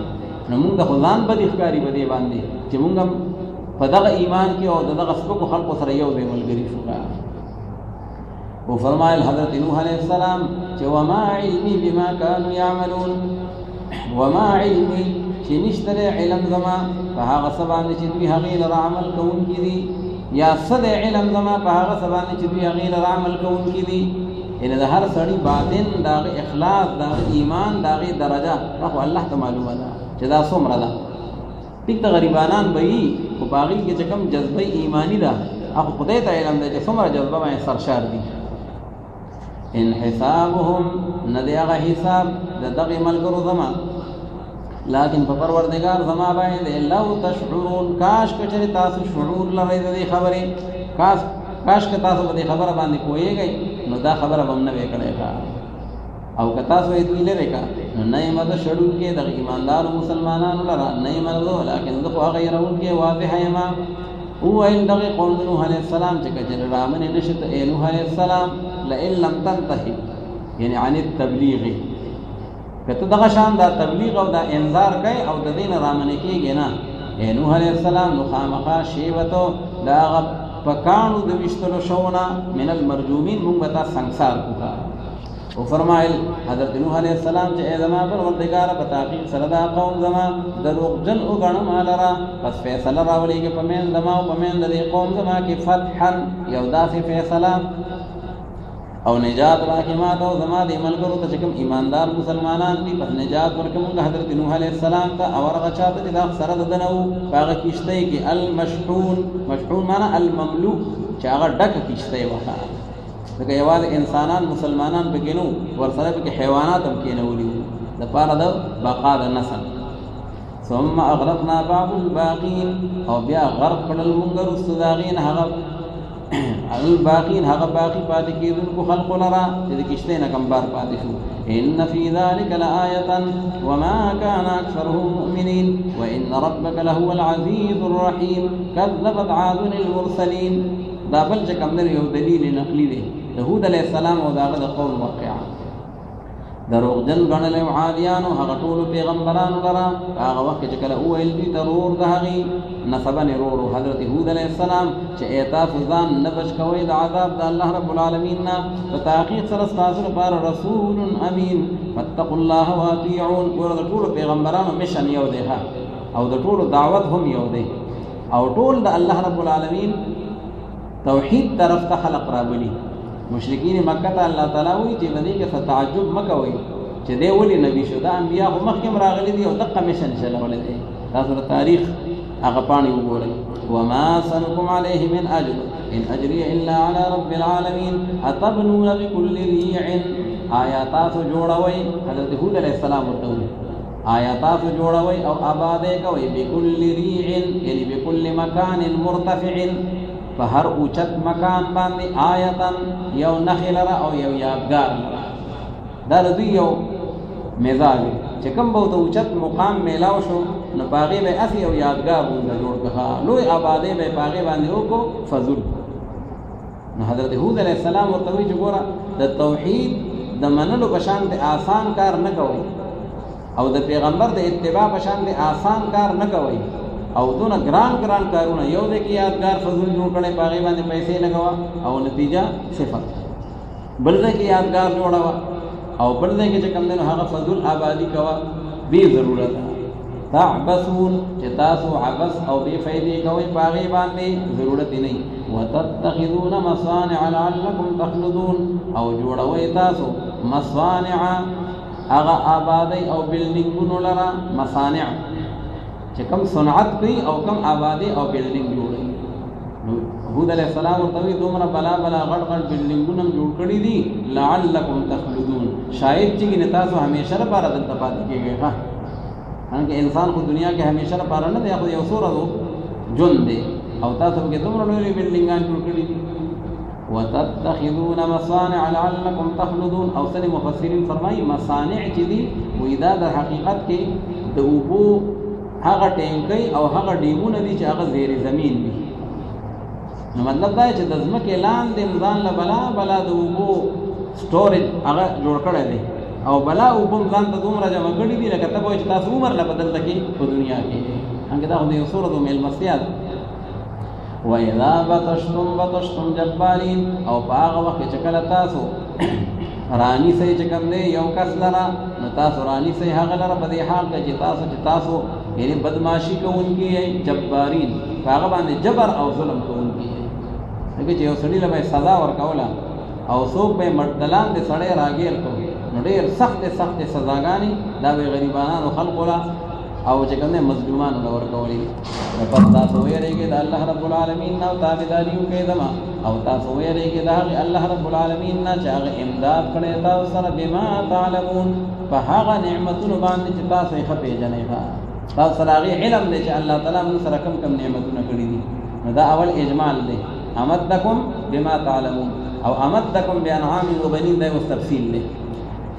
نو موږ د خو ځان بدې ښکاري په دې باندې چې موږ هم په دغه ایمان کې او د دغه سپکو خلقو سره یو ځای ملګري شو وفرمایل حضرت نوح علیه السلام چې وما علمي بما كانوا يعملون وما علمي چې نشته علم زما په هغه څه باندې چې دوی هغې لره عمل کوونکي دي یا څه دی علم زما په هغه څه باندې چې دوی هغې لره عمل کوونکي دي یعنې د هر سړي باطن د هغې اخلاص د هغې ایمان د هغې درجه دا خو الله ته معلومه ده چې دا څومره ده ټیک ته غریبانان به وي خو په هغې کې چې کوم جذبه ایماني ده هغه خدای ته علم دی چې څومره جذبه باندې سرشار دي ان حسابهم نه دی هغه حساب د دغې ملګرو زما لیکن په پروردگار زما باندې لو تشعرون کاش کچره تاسو شعور لرئ د دې خبرې کاش که تاسو په دې خبره باندې پوهیږئ نو دا خبره به هم نه وی کړی او که تاسو یې دوی لرې کا نو نه یې مده شړونکې د ایماندارو مسلمانانو لره نه یې مده لیکن زه خو هغه یېرونکې واضحه یم وویل دغې قوم د نوح علیه السلام چې کچره رامنې نه شي ته ای نوح علیه السلام لئن لم تنتهي یعنی عن التبلیغ که ته دغه شان دا تبلیغ او دا انذار کوي او د دې نه رامنې کېږي نه ای نوح علیه السلام نو خامخا شی به تو د هغه په کاڼو د ویشتلو شونه من المرجومین مونږ به تا سنګسار کوو وفرمایل حضرت نوح علیه السلام چې ای زما پروردګاره په تحقیق سره دا قوم زما دروغجن وګڼم لره پس فیصله راولېږه په منځ زما او په منځ د دې قوم زما کې فتحا یو داسې فیصله او نجات راکې ما ته او زما دې ملګرو ته چې کوم ایماندار مسلمانان دي پس نجات ورکوم حضرت نوح علیه السلام ته او هغه چا ته چې دا سره د ده نه وو په هغه کښتۍ کې المشحون مشحون معنا المملوک چې هغه ډکه کښتۍ وه ځکه یوازې انسانان مسلمانان پکې نه وو ورسره پکې حیوانات هم کېنولي وو دپاره د بقا د نسل ثم اغرقنا بعض الباقین او بیا غرق کړل مونږ وروسته د هغې نه هغه الباقین هغه باقی پاتې کېدونکو خلقو لره چې د کښتۍ نه کم بار پاتې شو ان فی ذلک لآیة وما کان اکثرهم مؤمنین وان ربک لهو العزیز الرحیم کذبت عاد المرسلین دا بل چې کوم دی یو دلیل نقلی دی د هود علیه السلام او د هغه د قوم واقعه دروغجن ګڼلی و عادیانو هغه ټولو پیغمبرانو لره په هغه وخت کې چې کله وویل دوی ته رور د هغې نسبن رور حضرت هود علیه السلام چې ای تاسو ځان نه بچ کوئ د عذاب د الله رب العالمین نه په تحقیق سره ستاسو لپاره رسول امین فاتقوا الله واطیعون ګوره د ټولو پیغمبرانو مشن یو دی او د ټولو دعوت هم یو دی او ټول د الله رب العالمین توحید طرف ته خلق راولي مشرکین مکه ته الله تعالی وایي چې بدې کې تعجب مه کوئ چې دی ولې نبي شو دا انبیا خو مخکې هم راغلي دي او دقه مشن چلولی دی تاسو د تاریخ هغه پاڼې وګورئ وما سلكم عليه من اجر ان اجري الا على رب العالمین اتبنون بكل ريع آیا تاسو جوړوئ حضرت هود علیه السلام ورته وایي آیا تاسو جوړوئ او آبادې کوئ بكل ريع یعنی بكل مکان مرتفع په هر اوچت مکان باندې آیتن یو نخې لره او یو یادګار لره دا د دوی یو مزاج چې کوم به ورته اوچت مقام میلاو شو نو په هغې به هسې یو یادګار غونډه جوړ کړه لوی آبادۍ به یې په هغې باندې وکړو فضول نو حضرت هود علیہ السلام ورته وی چې ګوره د توحید د منلو په شان د آسان کار نه کوي او د پیغمبر د اتباع په شان د آسان کار نه کوي او دونه ګران کارونه یو د کې یادګار فضول جوړ کړي باغې باندې پیسې لګوا او نتیجه صفر، بل د کې یادګار جوړوا او بل د کې چې کوم دنو هغه فضول آبادی کوا بی ضرورت تعبسون چې تاسو عبس او بے فائدې کوي باغې باندې ضرورت نه وتتخذون مصانع لعلكم تخلدون او جوړوي تاسو مصانع هغه آبادی او بلډینګونو لرا مصانع چې کم صنعت کوي او کم آبادی او بلډینګ جوړوي. هود علیہ السلام ورته وی دومره بلا غټ بلډینګونه جوړ کړی دي لعلکم تخلدون شاید چې تاسو همیشه لپاره دلته پاتې کیږئ. ها هغه انسان خو دنیا کې همیشه لپاره نه دی، خو یو سوره ژوند دی او تاسو کې دومره لوی بلډینګان جوړ کړی دي. وتتخذون مصانع لعلکم تخلدون او سن مفسرین فرمایي مصانع چې دي وې دا د حقیقت کې د اوبو هغه ټینکی او هغه ډیمونه دي چې هغه زیر زمین دي. نو مطلب دا چې د ځمکې لاندې ځان له بلا د اوبو سټوریج هغه جوړ کړی دی او بلا اوبو ځان ته دومره جمع کړي دي لکه ته وایې چې تاسو عمر له بدل تکي په دنیا کې هغه دا خو د یو سورۃ میلمستیا ده. وَإِذَا بَطَشْتُمْ جَبَّارِينَ او په هغه وخت چې کله تاسو رانی سي چې کوم دی یو کس لره نو تاسو رانی سي هغه لره په دې حال کې چې تاسو یعنی بدمعاشي کوونکي جبارین هغه باندې جبر او ظلم کوونکي هغه چې یو سړي له سزا ورکوله او څوک به مړدلان دې سړی راګیر کو نو ډېر سخت سزاګانې دا به غریبانو خلقو لا او چې کوم مظلومانو له ورکولې پس تاسو ویریږئ د الله رب العالمین او تابعداري وکړئ دما او تاسو ویریږئ د هغه الله رب العالمین نه چې هغه امداد کړی تاسو سره بما تعلمون په هغه نعمتونو باندې چې تاسو یې ښه پېژنئ. تاسو سره هغې علم دی چې الله تعالی موږ سره کم نعمتونه کړي دي. نو دا اول اجمال دی امدکم بما تعلمون او امدکم بانعام وبنین دا اوس تفصیل دی.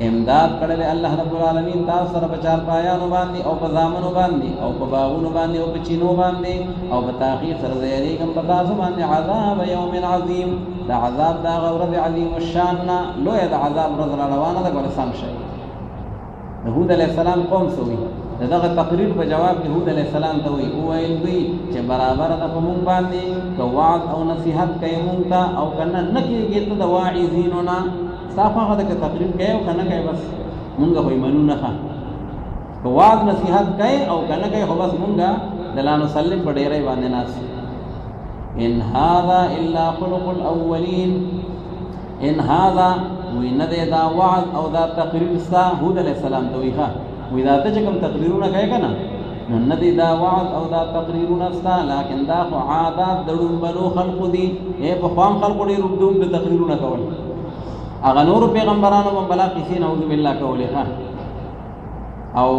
امداد کړل الله رب العالمین تاسو سره په چار پایانو باندې او په زامنو باندې او په باغونو باندې او په چینو باندې او په تاخیر سره زیریږم په تاسو باندې عذاب یوم عظیم دا عذاب دا غورد عظیم الشان لوی دا عذاب رضا روانه ده ګور سم شي. هود علیہ السلام قوم سوي دغه تقریر په جواب کې هود علیہ السلام ته ویل دوی چې برابر ده په مونږ باندې که وعظ او نصیحت کوي مونږ ته او کنه نه کېږي ته د واعظینو نه صاف هغه د تقریر کوي او کنه کوي بس مونږ خو یې منو نه ښه که وعظ نصیحت کوي او کنه کوي خو بس مونږ د لا نسلم په ډیری باندې ناس. ان هذا الا خلق الاولین ان هذا وینه دا وعظ او دا تقریر ستا هود علیہ السلام ته ویخه وی دا ته چې کوم تقریرونه کوي که نه نو نه دی دا وعظ او دا تقریرونه ستا لیکن دا خو عادات د ړومبنو خلقو دي. پخوا هم خلقو ډېر اوږده تقریرونه کول هغه نورو پیغمبرانو به بلا قیسې نعوذ بالله کولې او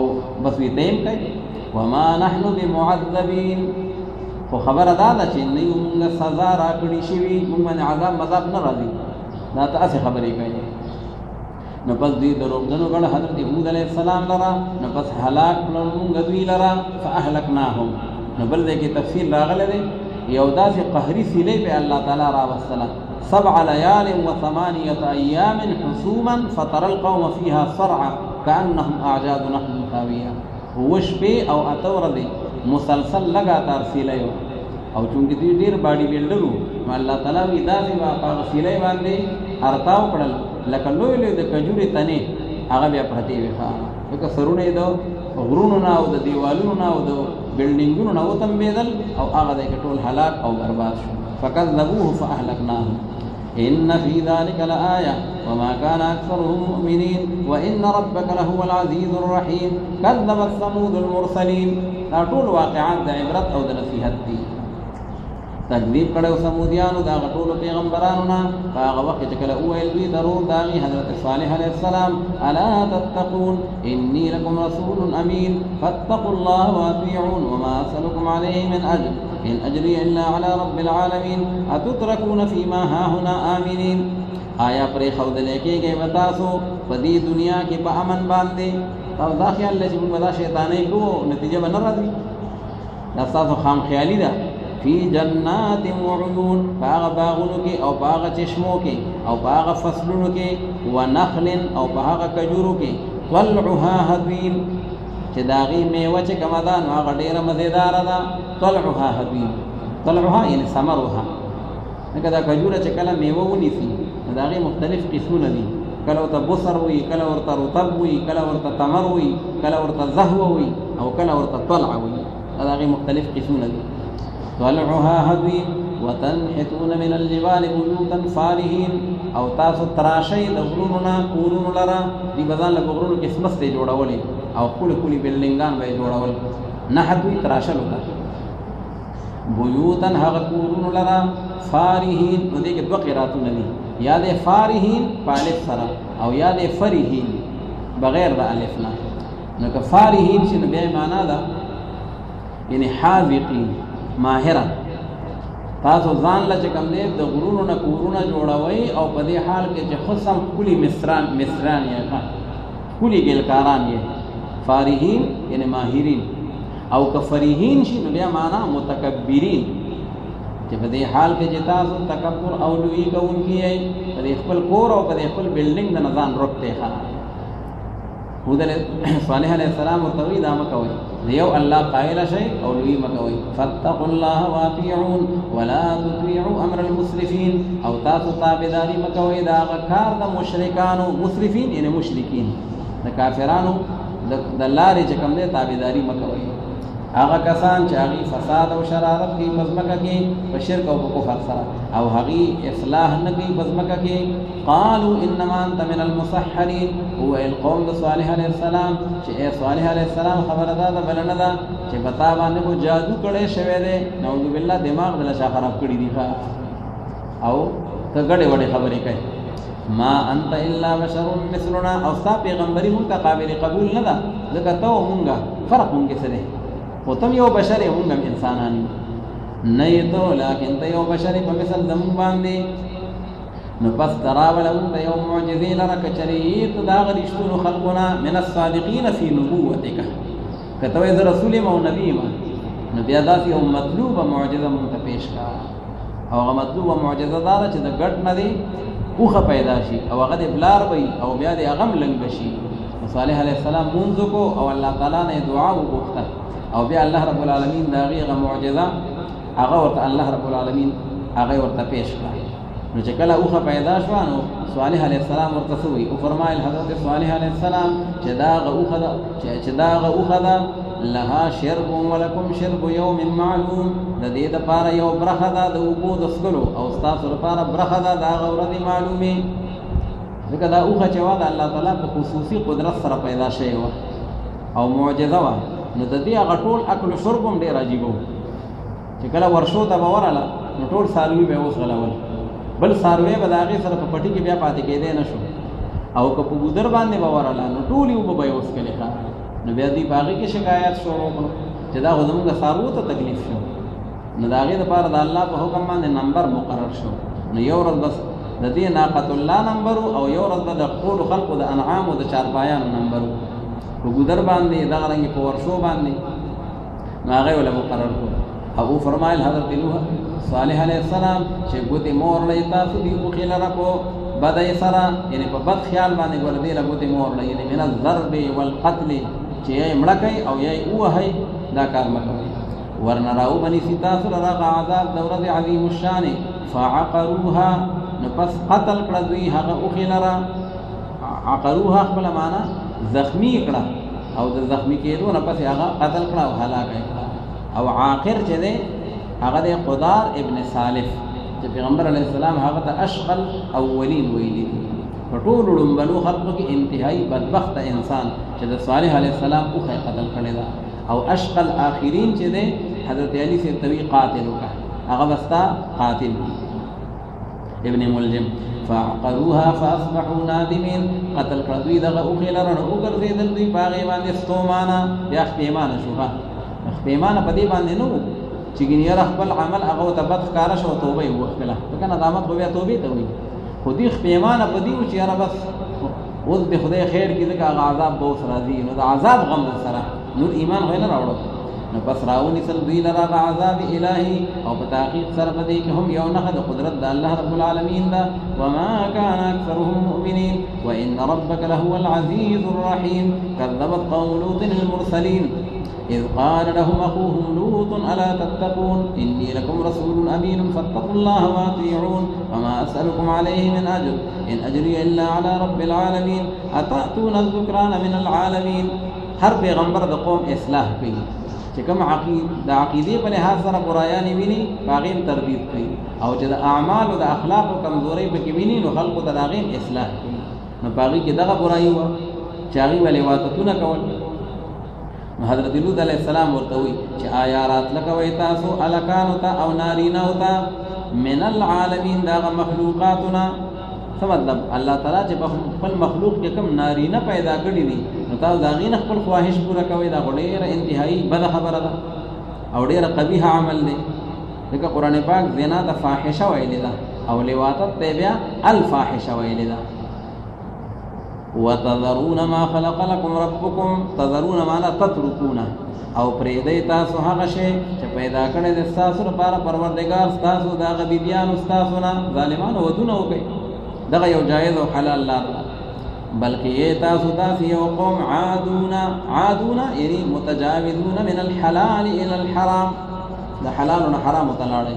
بس وی دیم کوي وما نحن بمعذبین خو خبره دا ده چې نه یو مونږ سزا راکړې شوي مونږ باندې عذاب مذاب نه راځي دا ته هسې خبرې کوي. نو پس دوی دروغجنو کړه حضرت هود علیہ السلام لرا نو پس هلاک کړل مونږ دوی لرا فاهلکناهم. نو بل دې کې تفصیل راغلی دی یو داسې قهري سیلې په الله تعالی راوستله 7 ليال و8 أيام حسوما فترى القوم فيها صرعى كأنهم أعجاز نخل خاوية. وشپې او اته ورځې مسلسل لګاتار سیلې او چونکې دوی ډېر باډي بلډرو نو الله تعالی وی داسې په سیلې باندې ارتاو کړل لکه لوی د کجورې تنې هغه بیا پرتې وي لکه سرونه یې د غرونو نه او د دیوالونو نه او د بلډینګونو نه وتمبېدل او هغه دی ټول هلاک او برباد شو. فکذبوه فاهلکناه ان فی ذلک لآیه وما كان اکثرهم مؤمنین وان ربک لهو العزیز الرحیم کذبت ثمود المرسلین. دا ټول واقعات د عبرت او د نصیحت دي. تکذیب کړو سمودیانو دا ټولو پیغمبرانو نه په هغه وخت چې کله وویل دوی درود داغي حضرت صالح علیه السلام الا تتقون انی لکم رسول امین فاتقوا الله واطیعون وما اسألکم علیه من اجر ان اجری الا علی رب العالمین اتترکون فیما هاهنا آمنین. آیا پرې ښودلی کېږئ به تاسو په دې دنیا کې په امن باندې تاسو دا خیال دی چې موږ به دا شیطانۍ کوو نتیجه به نه راځي دا ستاسو خام خیالي ده فی جنات وعیون پاغ باغونو کې او پاغ چشمو کې او پاغ فصلونو کې ونخل او پاغ کجورو کې طلعها هضیم چې داغي میوه چې کومه ده نو هغه ډیره مزیداره ده طلعها هضیم طلعها یعنی ثمرها لکه دا کجوره چې کله میوه ونیسي نو داغي مختلف قسمونه دي کله ورته بصر وي کله ورته رطب وي کله ورته تمر وي کله ورته زهوه وي او کله ورته طلع وي داغي مختلف قسمونه دي طلعها هضیم وتنحتون من الجبال بيوتا فارهين او تاسو تراشی د غرونو کورونو لرا دی بدن له غرونو کې سمسته جوړولې او کلی بلډینګان به جوړول نحت وی تراشل وکړه بیوتا هغه کورونو لرا فارهين نو دې کې دوه قراتونه دي یا د فارهين پالف سره او یا د فرهين بغیر د الف نه نو که فارهين شنو به معنا ده یعنی حاذقين ماهرا تاسو ځان له چې کوم دې د غرونو نه کورونه جوړوي او په دې حال کې چې خصم کلی مصران یې کلی ګلکاران یې فارهین یعنی ماهرین او کفریهین شي نو بیا معنا متکبرین چې په دې حال کې چې تاسو تکبر او لوی کوونکی یې په دې خپل کور او په دې خپل بلډینګ د نظام روکته ښه هود صالح علیہ السلام ورته دا مکوي دیو الله قائل شي او لوی مکوي فاتقوا الله واطيعون ولا تطيعوا امر المسرفين او تاسو تابعداري مکوي دا کار د مشرکانو مسرفين یعنی مشرکین د کافرانو د لارې چې کوم دي تابعداري مکوي هغه کسان چې هغه فساد او شرارت کوي پزمکه کې په شرک او په کفر سره او هغه اصلاح نه کوي پزمکه کې قالوا انما انت من المسحرين هو القوم صالح عليه السلام چې صالح عليه السلام خبردار ده بلنه ده چې پتا باندې کو جادو کړي شوی دی نعوذ بالله دماغ دل شا خراب کړی دی او کګړې وړې خبرې کوي ما انت الا بشر مثلنا او ستا پیغمبري مونږ قابل قبول نه ده ځکه ته مونږه فرق مونږ سره وتم یو بشر هم انسانانی نه تو لیکن ته یو بشر په مثل زمون باندې نو پس تراولم ته یو معجزې لره کچریت دا غریشتونو خلقنا من الصادقین فی نبوتک کته وې رسول او نبی ما نو بیا دا یو مطلوبه معجزه مونږ ته پیش کا او هغه مطلوبه معجزه دا چې د ګډ نه دی اوخه پیدا شي او هغه د بلار وي او بیا د غم لنګ شي صالح علیه السلام مونږ کو او الله تعالی نه دعا وغوښته او بیا الله رب العالمین دا غیغه معجزه هغه ورته الله رب العالمین هغه ورته پیش کړه نو چې کله اوخه پیدا شو نو صالح علیه السلام ورته سوی او فرمایل حضرت صالح علیه السلام چې دا اوخه ده لها شرب ولکم شرب یوم معلوم د دې لپاره یو برخه ده د اوبو د څښلو او تاسو لپاره برخه ده د ورځې معلومه ځکه دا اوخه چې واده الله تعالی په خصوصي قدرت سره پیدا شوی و او معجزه و نو د دې هغه ټول اکل او شرب هم ډېر عجیب و چې کله ورشو ته به ورله نو ټول څاروي به اوس غلول بل څاروی به د هغې سره په پټي کې بیا پاتې کېدی نه شو او که په ګودر باندې به ورله نو ټول یې اوبه به یې وڅښلې نو بیا دوی په هغې کې شکایت شروع کړو چې دا خو زموږ څاروو ته تکلیف شو نو د هغې دپاره د الله په حکم باندې نمبر مقرر شو نو یو ورځ بس د دې ناقة الله نمبر او یو ورځ به د ټولو خلقو د انعامو د چارپایانو نمبر په ګودر باندې دغه رنګې په ورشو باندې نو هغه ولا مقرر کړو او فرمایل حضرت نوح صالح علیه السلام چې ګوتې مور لې تاسو دی خو خلره په بدای سره یعنی په بد خیال باندې ګور دی له ګوتې مور لې یعنی من الضرب والقتل چې یې مړکای او یې اوهي دا کار مکوي ورنراو بني تاسو لرا عذاب دورت عظیم الشان فعقروها نو پس قتل کړه دوی هغه او خلره عقروها خپل معنا زخمی کړه او د زخمی کېدو نه پس هغه قتل کړه او هلاک کړه او عاقر چې دی هغه د قدار ابن صالح چې پیغمبر علیه السلام هغه ته اشقل اولین ویلي په ټولو لومبنو خلقو کې انتهایی بدبخت انسان چې د صالح علیه السلام اوښه قتل کړی ده او اشقل آخرین چې دی حضرت علی سے طوی قاتل وکړه هغه بستا قاتل ابن ملجم فعقروها فاصبحوا نادمين قتل کړه دوی دغه اوښې لره نو وګرځېدل دوی په هغې باندې ستومانه بیا خپېمانه شوه خپېمانه په دې باندې نه و چې ګینې یاره خپل عمل هغه ورته بد ښکاره شو توبه یې ووښتله ځکه ندامت خو بیا توبې ته وایي خو دوی خپېمانه په دې و چې یاره بس اوس د خدای خیر کړي ځکه هغه عذاب به اوس راځي نو د عذاب غم ورسره نور ایمان خو یې نه راوړو نو پس راونی سل دوی لرا عذاب الہی او بتحقیق سر بدی کہ ہم یو نخد قدرت دا اللہ رب العالمین دا وما كان اکثرهم مؤمنین وان ربک لهو العزیز الرحیم كذبت قوم لوط المرسلین اذ قال لهم اخوهم لوط الا تتقون انی لکم رسول امین فاتقوا الله واطیعون وما اسألكم علیہ من اجر ان اجری الا علی رب العالمین اتأتون الذکران من العالمین. ہر پیغمبر دا قوم اصلاح کی چې کوم دا عقیدې په لحاظ سره برایانې ویني هغې تردید کوي او چې د اعمالو د اخلاقو کمزورۍ پکې ویني نو خلقو ته د هغې اصلاح کوي. نو په هغې کې دغه برایي وه چې هغې به لواطتونه کول. نو حضرت لوط علیه السلام ورته وایي چې آیا راتله کوئ تاسو هلکانو ته او نارینهو ته من العالمین د هغه مخلوقاتو نه. څه مطلب الله تعالی چې په خپل مخلوق کې کوم نارینه پیدا کړي دي نو تاسو د هغې نه خپل خواهش پوره کوئ. دا خو ډېره انتهایي بده خبره ده او ډېره قبیحه عمل دی. ځکه قرآن پاک زنا د فاحشه ویلې ده او لواطت ته بیا الفاحشه ویلې ده. وتذرون ما خلق لكم ربكم تذرون معنا تتركون او پرېږدئ تاسو هغه شی چې پیدا کړی دی ستاسو لپاره پروردګار ستاسو د هغه بیبیانو ستاسو نه ظالمانو ودونه وکئ. دغه یو جایز او حلال لار ده. بلکې یې تاسو داسې یو قوم عادون یعنی متجاوزون من الحلال الى الحرام د حلالو نه حرامو ته لاړئ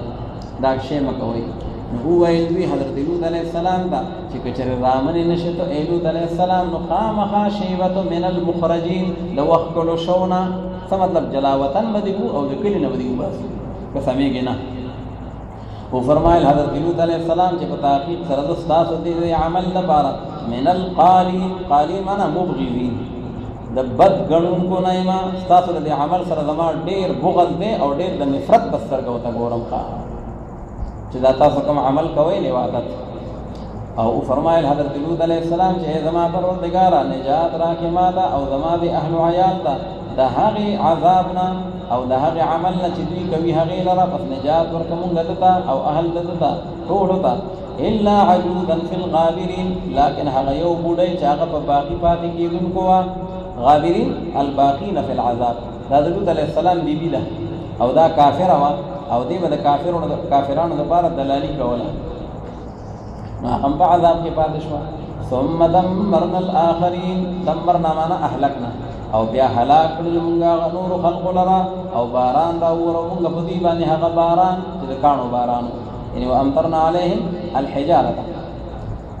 دا شی مه کوئ. نو وویل دوی حضرت لوط علیه السلام ته چې که چېرې رامنې نه شي ته ای لوط علیه السلام نو خامخا شیبة من المخرجین د وښکلو شو نه. څه مطلب جلاوطن به دې او د کلي نه به دې وباسي که سمېږي نه. وفرمایل حضرت لوط علیہ السلام چې په تحقیق سره د ستاسو دې عمل لپاره من القالین قالین معنا مبغضین د بد ګڼونکو نه یم ستاسو د عمل سره زما ډېر بغض دی او ډېر د نفرت په سترګو ورته ګورم چې دا تاسو کوم عمل کوئ لواطت. او وفرمایل حضرت لوط علیہ السلام چې زما پروردګاره نجات راکړې ما ته او زما د اهل و عیال ته د هغې عذاب نه او د هغې عمل نه چې دوی کوي هغې لره پس نجات ورکړه مونږ ده ته او اهل ده ته ټولو ته الا عجوزا فی الغابرین لیکن هغه یو بوډۍ چې هغه په باقي پاتې کېدونکو وه. غابرین الباقین فی العذاب دا د لوط علیه السلام بیبي ده او دا کافره وه او دې به د کافرانو دپاره دلالي کوله. نو هغه هم په عذاب کې پاتې شوه. ثم دمرنا الاخرین دمرنا معنا اهلکنا او بیا هلاک کړل مونږ هغه نورو خلقو لره او باران راوورو مونږ په دوی باندې هغه باران چې د کاڼو باران یعنې وامطرنا علیهم الحجارة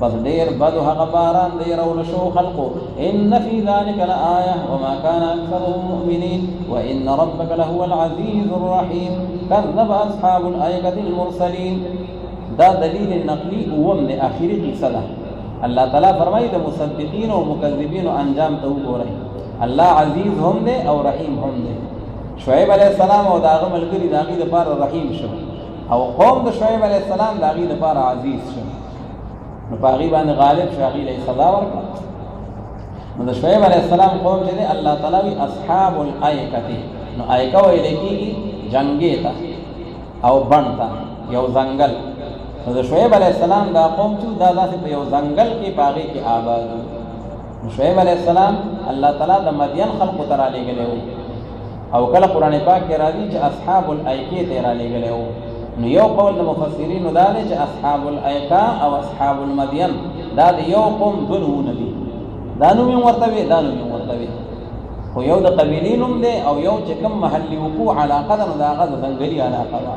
بس ډېر بدو هغه باران د یرولو شو خلقو. ان فی ذلک لآیة وما کان اکثرهم مؤمنین وان ربک لهو العزیز الرحیم کذب اصحاب الایکة المرسلین. دا دلیل نقلی اوم د آخري قصه ده. الله تعالی فرمایي د مصدقین او مکذبین انجام ته وګورئ. الله عزیز هم دی او رحیم هم دی. شعیب علیہ السلام او د هغه ملګري د هغې دپاره رحیم شو او قوم د شعیب علیہ السلام د هغې دپاره عزیز شو. نو په هغې باندې غالب شو هغې له یې سزا ورکړه. نو د شعیب علیہ السلام قوم چې دی الله تعالی وي اصحاب الایکة. نو ایکه ویلی کېږي جنګې ته او بڼ ته یو ځنګل. نو د شعیب علیہ السلام دا قوم چې دا داسې په یو ځنګل کې په هغې کې آباد و. شعیب علیہ السلام الله تعالی د مدین خلقو ته رالیږلی و او کله قرآن پاک کې راځي چې اصحاب الایکې ته یې رالیږلی و. نو یو قول د مفسرینو دا دی چې اصحاب الایکا او اصحاب المدین دا د یو قوم دوه نومونه دي. دا نوم یې ورته وي دا نوم یې ورته وي خو یو د قبیلې نوم دی او یو چې کوم محلي وقوع علاقه ده نو د هغه د ځنګلي علاقه ده.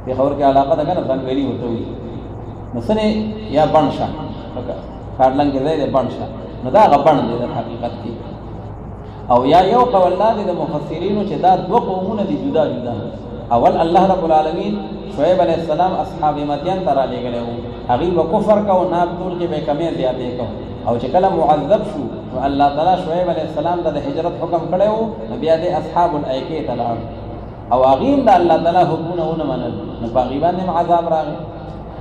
پېښور کې علاقه ده که نه ځنګلي ورته وي. نو څنې یا بڼ شه کارلنګ کې ځای دی بڼ شه نو دا هغه بڼ دی د حقیقت کې. او یا یو قول دا دی د مفسرینو چې دا دوه قومونه دي جدا جدا. اول الله رب العالمین شعیب علیہ السلام اصحاب مدین ته رالیږلی و. هغوی به کفر کو ناب ټول کې به یې کمې زیاتې کو او چې کله معذب شو نو الله تعالی شعیب علیہ السلام ته د هجرت حکم کړی و. نو بیا دې اصحاب الایکې ته لاړ او هغوی هم د الله تعالی حکمونه ونه منل نو په هغوی باندې هم عذاب راغی.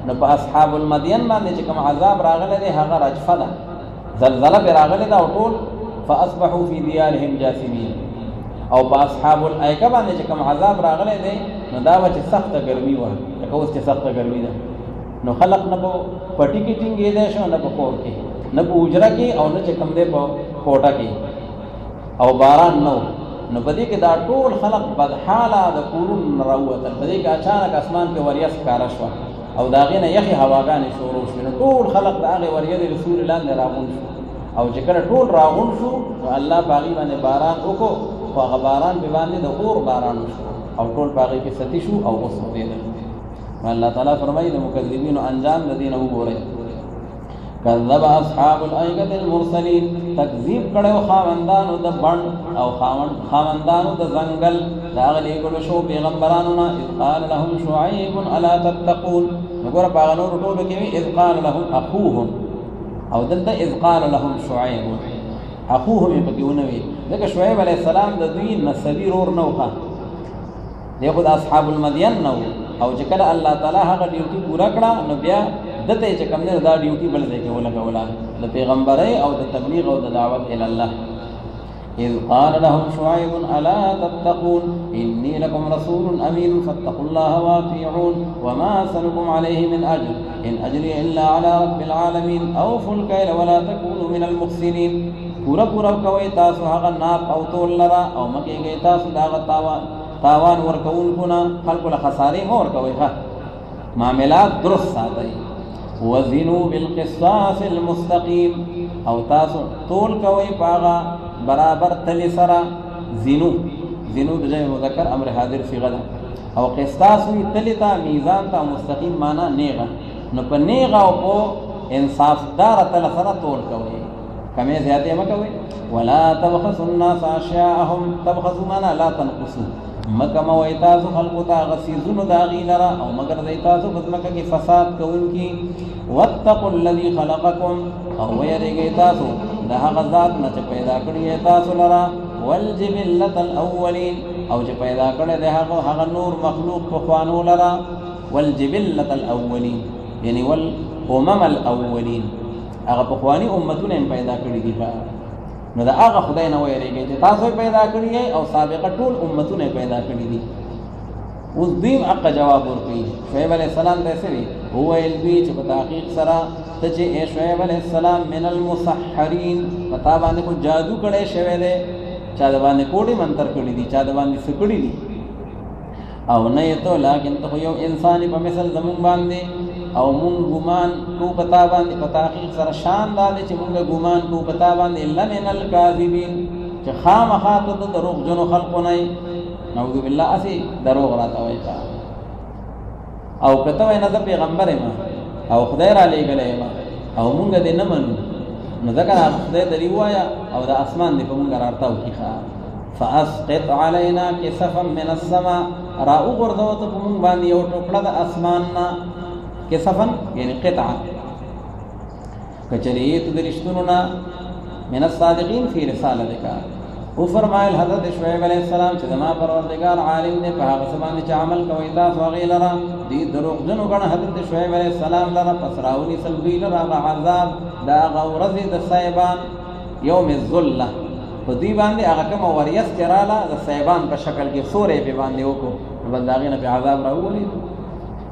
نو په اصحاب المدین باندې چې کوم عذاب راغلی دی هغه رجفه ده زلزله پرې راغلی ده او ټول فاصبحوا فی دیارهم جاثمین. او په اصحاب الایکه باندې چې کوم عذاب راغلی دی نو دا به چې سخته ګرمي وه لکه اوس چې سخته ګرمي ده نو خلق نه په پټي کې ټینګېدی شو نه په کور کې نه په حجره کې او نه چې کوم دی په کوټه کې او باران نه و نو بدی کې دا ټول خلق بدحاله د کورون راوتل، بدی کې اچانک اسمان کې وریځ ښکاره شوه او د هغې نه یخې هواګانې شروع شوې، نو ټول خلق د هغې وریځې د سوري لاندې راغونډ شو، او چې کله ټول راغونډ شو نو الله په هغې باندې باران وکړو، خو هغه باران په باندې د اور باران وشو او ټول په هغې کې ستی شو او وسوځېدل. الله تعالی فرمایي د مکذبینو انجام د دې نه وګورئ. کذب اصحاب الایکة المرسلین، تکذیب کړو خاوندانو د بڼ او خاوندانو د ځنګل د هغه لېږلو شو پیغمبرانو نه. اذ قال لهم شعیب الا تتقون، وګوره په هغه نورو ټولو کې وي اذ قال لهم اخوهم، او دلته اذ قال لهم شعیب اخوهم یې پکې ونه وي، ځکه شعیب علیه السلام د دوی نسبي رور نه و، دی خو د اصحاب المدین نه و، او چې کله الله تعالی هغه ډیوټي پوره کړه نو بیا دته چې کوم نه دا ډیوټي بل ځای کې ولګوله د پیغمبرۍ او د تبلیغ او د دعوت الی الله. اذ قال لهم شعيب الا تتقون اني لكم رسول امين فاتقوا الله واطيعون وما اسالكم عليه من اجر ان اجري الا على رب العالمين اوفوا الكيل ولا تكونوا من المخسرين. پورا کوي تاسو هغه ناپ او تول لرا او مکیږئ تاسو داغه تاوان ورکوونکو نه، خلکو له خسارې مه ورکوئ، ښه معاملات درست ساتئ. وزنوا بالقسطاس المستقیم، او تاسو تول کوئ په هغه برابر تلې سره. زینو د جمع مذکر امر حاضر صیغه ده، او قسطاس وي تلې ته، میزان ته، مستقیم معنا نیغه، نو په نیغه او په انصاف داره تله سره تول کوئ، کمې زیاتې مه کوئ. ولا تبخسوا الناس اشیاءهم، تبخسوا معنا لا تنقصوا، مکه موئ تاسو خلقو ته هغه څیزونو د هغې لره، او مګر دی تاسو په ځمکه کې فساد کوونکي. واتقوا الذي خلقکم، او ویریږئ تاسو د هغه ذات نه چې پیدا کړي یې تاسو لره. والجبلة الاولین، او چې پیدا کړی دی هغه نور مخلوق پخوانو لره. والجبلة الاولین یعنی والامم الاولین، هغه پخواني امتونه یې پیدا کړي دي، نو دا هغه خدای نه ویریږئ چې تاسو یې پیدا کړي یې او سابقه ټول امتونه یې پیدا کړي دي. اوس دویم حق جواب ورکوي. شعیب علیه السلام ته څه وي؟ وویل دوی چې په تحقیق سره ته چې ای شعیب علیه السلام من المسحرین، په تا باندې خو جادو کړی شوی دی، چا د باندې کوډې منتر کړي دي، چا د باندې څه کړي دي، او نه یې ته لیکن ته خو یو انساني په مثل زمونږ باندې، او مونږ ګمان کو په تا باندې په تحقیق سره شان دا دی چې مونږ ګمان کو په تا باندې لمن الکاذبین، چې خامخا ته د دروغجنو خلقو نه یې، نعوذ بالله اسی دروغ راته وایي. او که ته وایې نه زه پیغمبر یم او خدای را لېږلی یم او مونږ دې نه منو، نو ځکه خدای درې ووایه او د اسمان دې په مونږ رارتاو کړي. فاسقط علینا کسفا من السماء، را وغورځوه ته په مونږ باندې یو ټوکړه د اسمان نه. کسفا یعنی قطعه، که چېرې یې ته د رښتونو نه من الصادقین فی رسالتک. او فرمایل حضرت شعیب علیہ السلام چې زما پروردگار عالم دی په هغه څه باندې چې عمل کوئ تاسو هغې لره. دوی دروغجنو ګڼه حضرت شعیب علیہ السلام لره، پس راونیسل دوی لره هغه عذاب د هغه ورځې د صیبان، یوم الظله، په دوی باندې هغه کومه وریځ چې راله د صیبان په شکل کې سوری یې پې باندې وکړو، نو بس د هغې نه پې عذاب راوولید.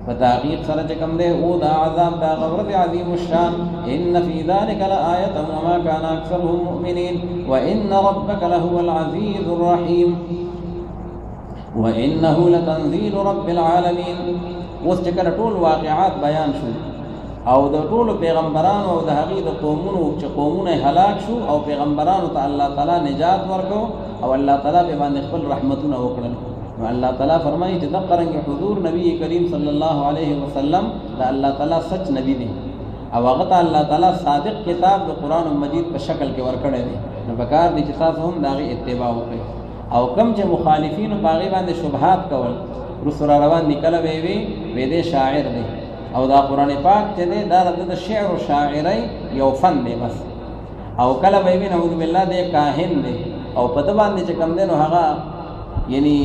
په تحقیق سره چې کوم دی او دا عذاب د هغه ورځې عظیم الشان. ان فی ذلک لآیة وما کان اکثرهم مؤمنین وان ربک لهو العزیز الرحیم وانه لتنزیل رب العالمین. اوس چې کله ټول واقعات بیان شو او د ټولو پیغمبرانو او د هغې د قومونو چې قومونه هلاک شو او پیغمبرانو ته الله تعالی نجات ورکو او الله تعالی پې باندې خپل رحمتونه وکړل، نو الله تعالی فرمایي چې دغه رنګه حضور نبی کریم صلی الله علیه وسلم د الله تعالی سچ نبی دی، او هغه ته الله تعالی صادق کتاب د قرآن مجید په شکل کې ورکړی دی. نو پکار دی چې تاسو هم د هغې اتباع وکړئ. او کم چې مخالفینو په هغې باندې شبهات کول، وروسته را روان دي، کله به یې وی دی شاعر دی، او دا قرآن پاک چې دی دا د شعر و شاعرۍ یو فن دی بس، او کله به یې وي نعوذ بالله دی کاهن دی، او په ده باندې چې کوم دی نو هغه یعنی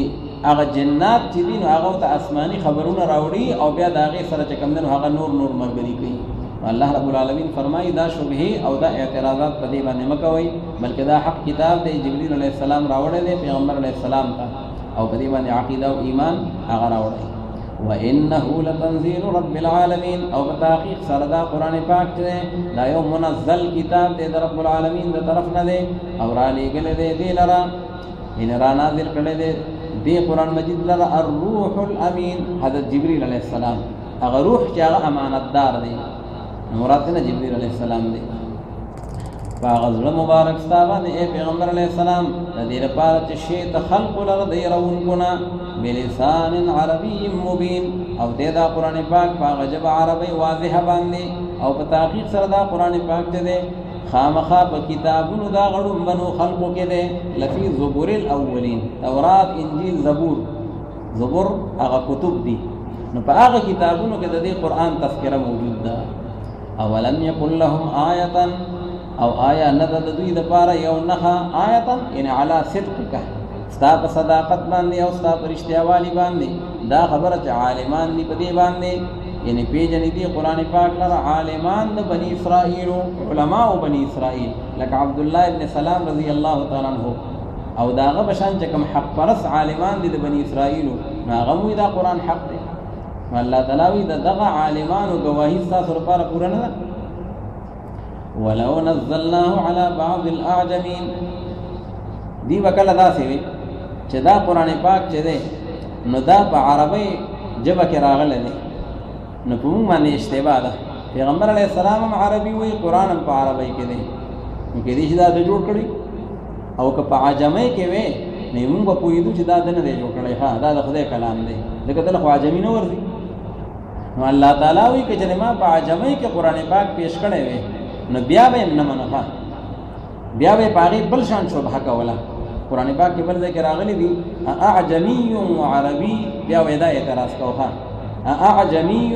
هغه جنات چې دي نو هغه ته آسماني خبرونه راوړي او بیا د هغې سره چې کوم دی نو هغه نور ملګري کوي. الله رب العالمین فرمایي دا شبهې او دا اعتراضات په دې باندې مه کوئ، بلکې دا حق کتاب دی، جبریل علیه السلام راوړی دی پیغمبر علیه السلام ته، او په دې باندې عقیده او ایمان هغه راوړی. وانه لتنزیل رب العالمین، او په تحقیق سره دا قرآن پاک چې دی دا یو منزل کتاب دی د رب العالمین د طرف نه دی، او را لېږلی دی دې لره ان را نازل کړي دې قران مجید لره الروح الامین حضرت جبرئیل علیہ السلام هغه روح چې هغه امانتدار دی مراد نه جبرئیل علیہ السلام دی باغزل مبارک ستابان اے پیغمبر علیہ السلام دې لپاره چې شی ته خلق لره دی رونکونه بلسان عربی مبین او دې دا قران پاک په جبه عربی واضح باندې او په تحقیق سره دا قران پاک ته دی خامخا په کتابونو دا غړو بنو خلقو کې دی لفی زبور الاولین تورات انجیل زبور هغه کتب دي نو په هغه کتابونو کې د دې قران تذکرہ موجود ده اولم یکن لهم آیه او آیا ندد دوی د پاره یو نه آیه ان علی صدقک ستا په صداقت باندې او ستا په رښتیا والی باندې دا خبره چې عالمان دی په دې باندې یعنی پیجن دی قرآن پاک لره عالمان د بنی اسرائیل علماء بنی اسرائیل لکه عبد الله ابن سلام رضی الله تعالی عنہ او داغه بشان چې کوم حق پرس عالمان دي د بنی اسرائیل هغه مو دا قرآن حق دی الله تعالی وی دغه عالمان او گواهی تاسو لپاره پوره نه ولو نزلناه على بعض الاعجمين دی وکړه دا سی چې دا قرآن پاک چې دی نو دا په عربی جبه کې راغلی دی نو په موږ باندې اشتباه ده پیغمبر علیه السلام هم عربي وی قرآن هم په عربی کې دی نو کېدای شي دا د جوړ کړي او که په عجمۍ کې وی نو موږ به پوهېدو چې دا د نه دی جوړ کړی ها دا د خدای کلام دی ځکه دله خو عجمي نه ورځي نو الله تعالی وی که چې ما په عجمۍ کې قرآن پاک پیش کړی وی نو بیا به نه منه بیا به پاغي بل شان شوبه کوله قرآن پاک کې بل ذکر راغلی دی اعجمی و عربی بیا ودا اعتراض کوه اعجمی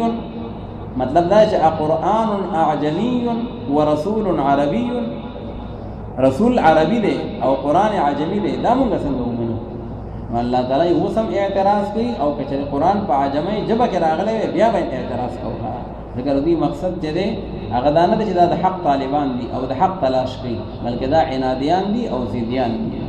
مطلب دا چې قرآن اعجمی و رسول عربی رسول عربی دی او قرآن عجمی دی دا مونږ څنګه ومنو الله تعالی یو سم اعتراض کوي او چې قرآن په عجمی جبه کې راغلی بیا به اعتراض کوه ذکر دی مقصد چې دی هغه دا نه چې دا د حق طالبان دي او د حق تلاش کوي بلکې دا عنادیان دي او زیدیان دي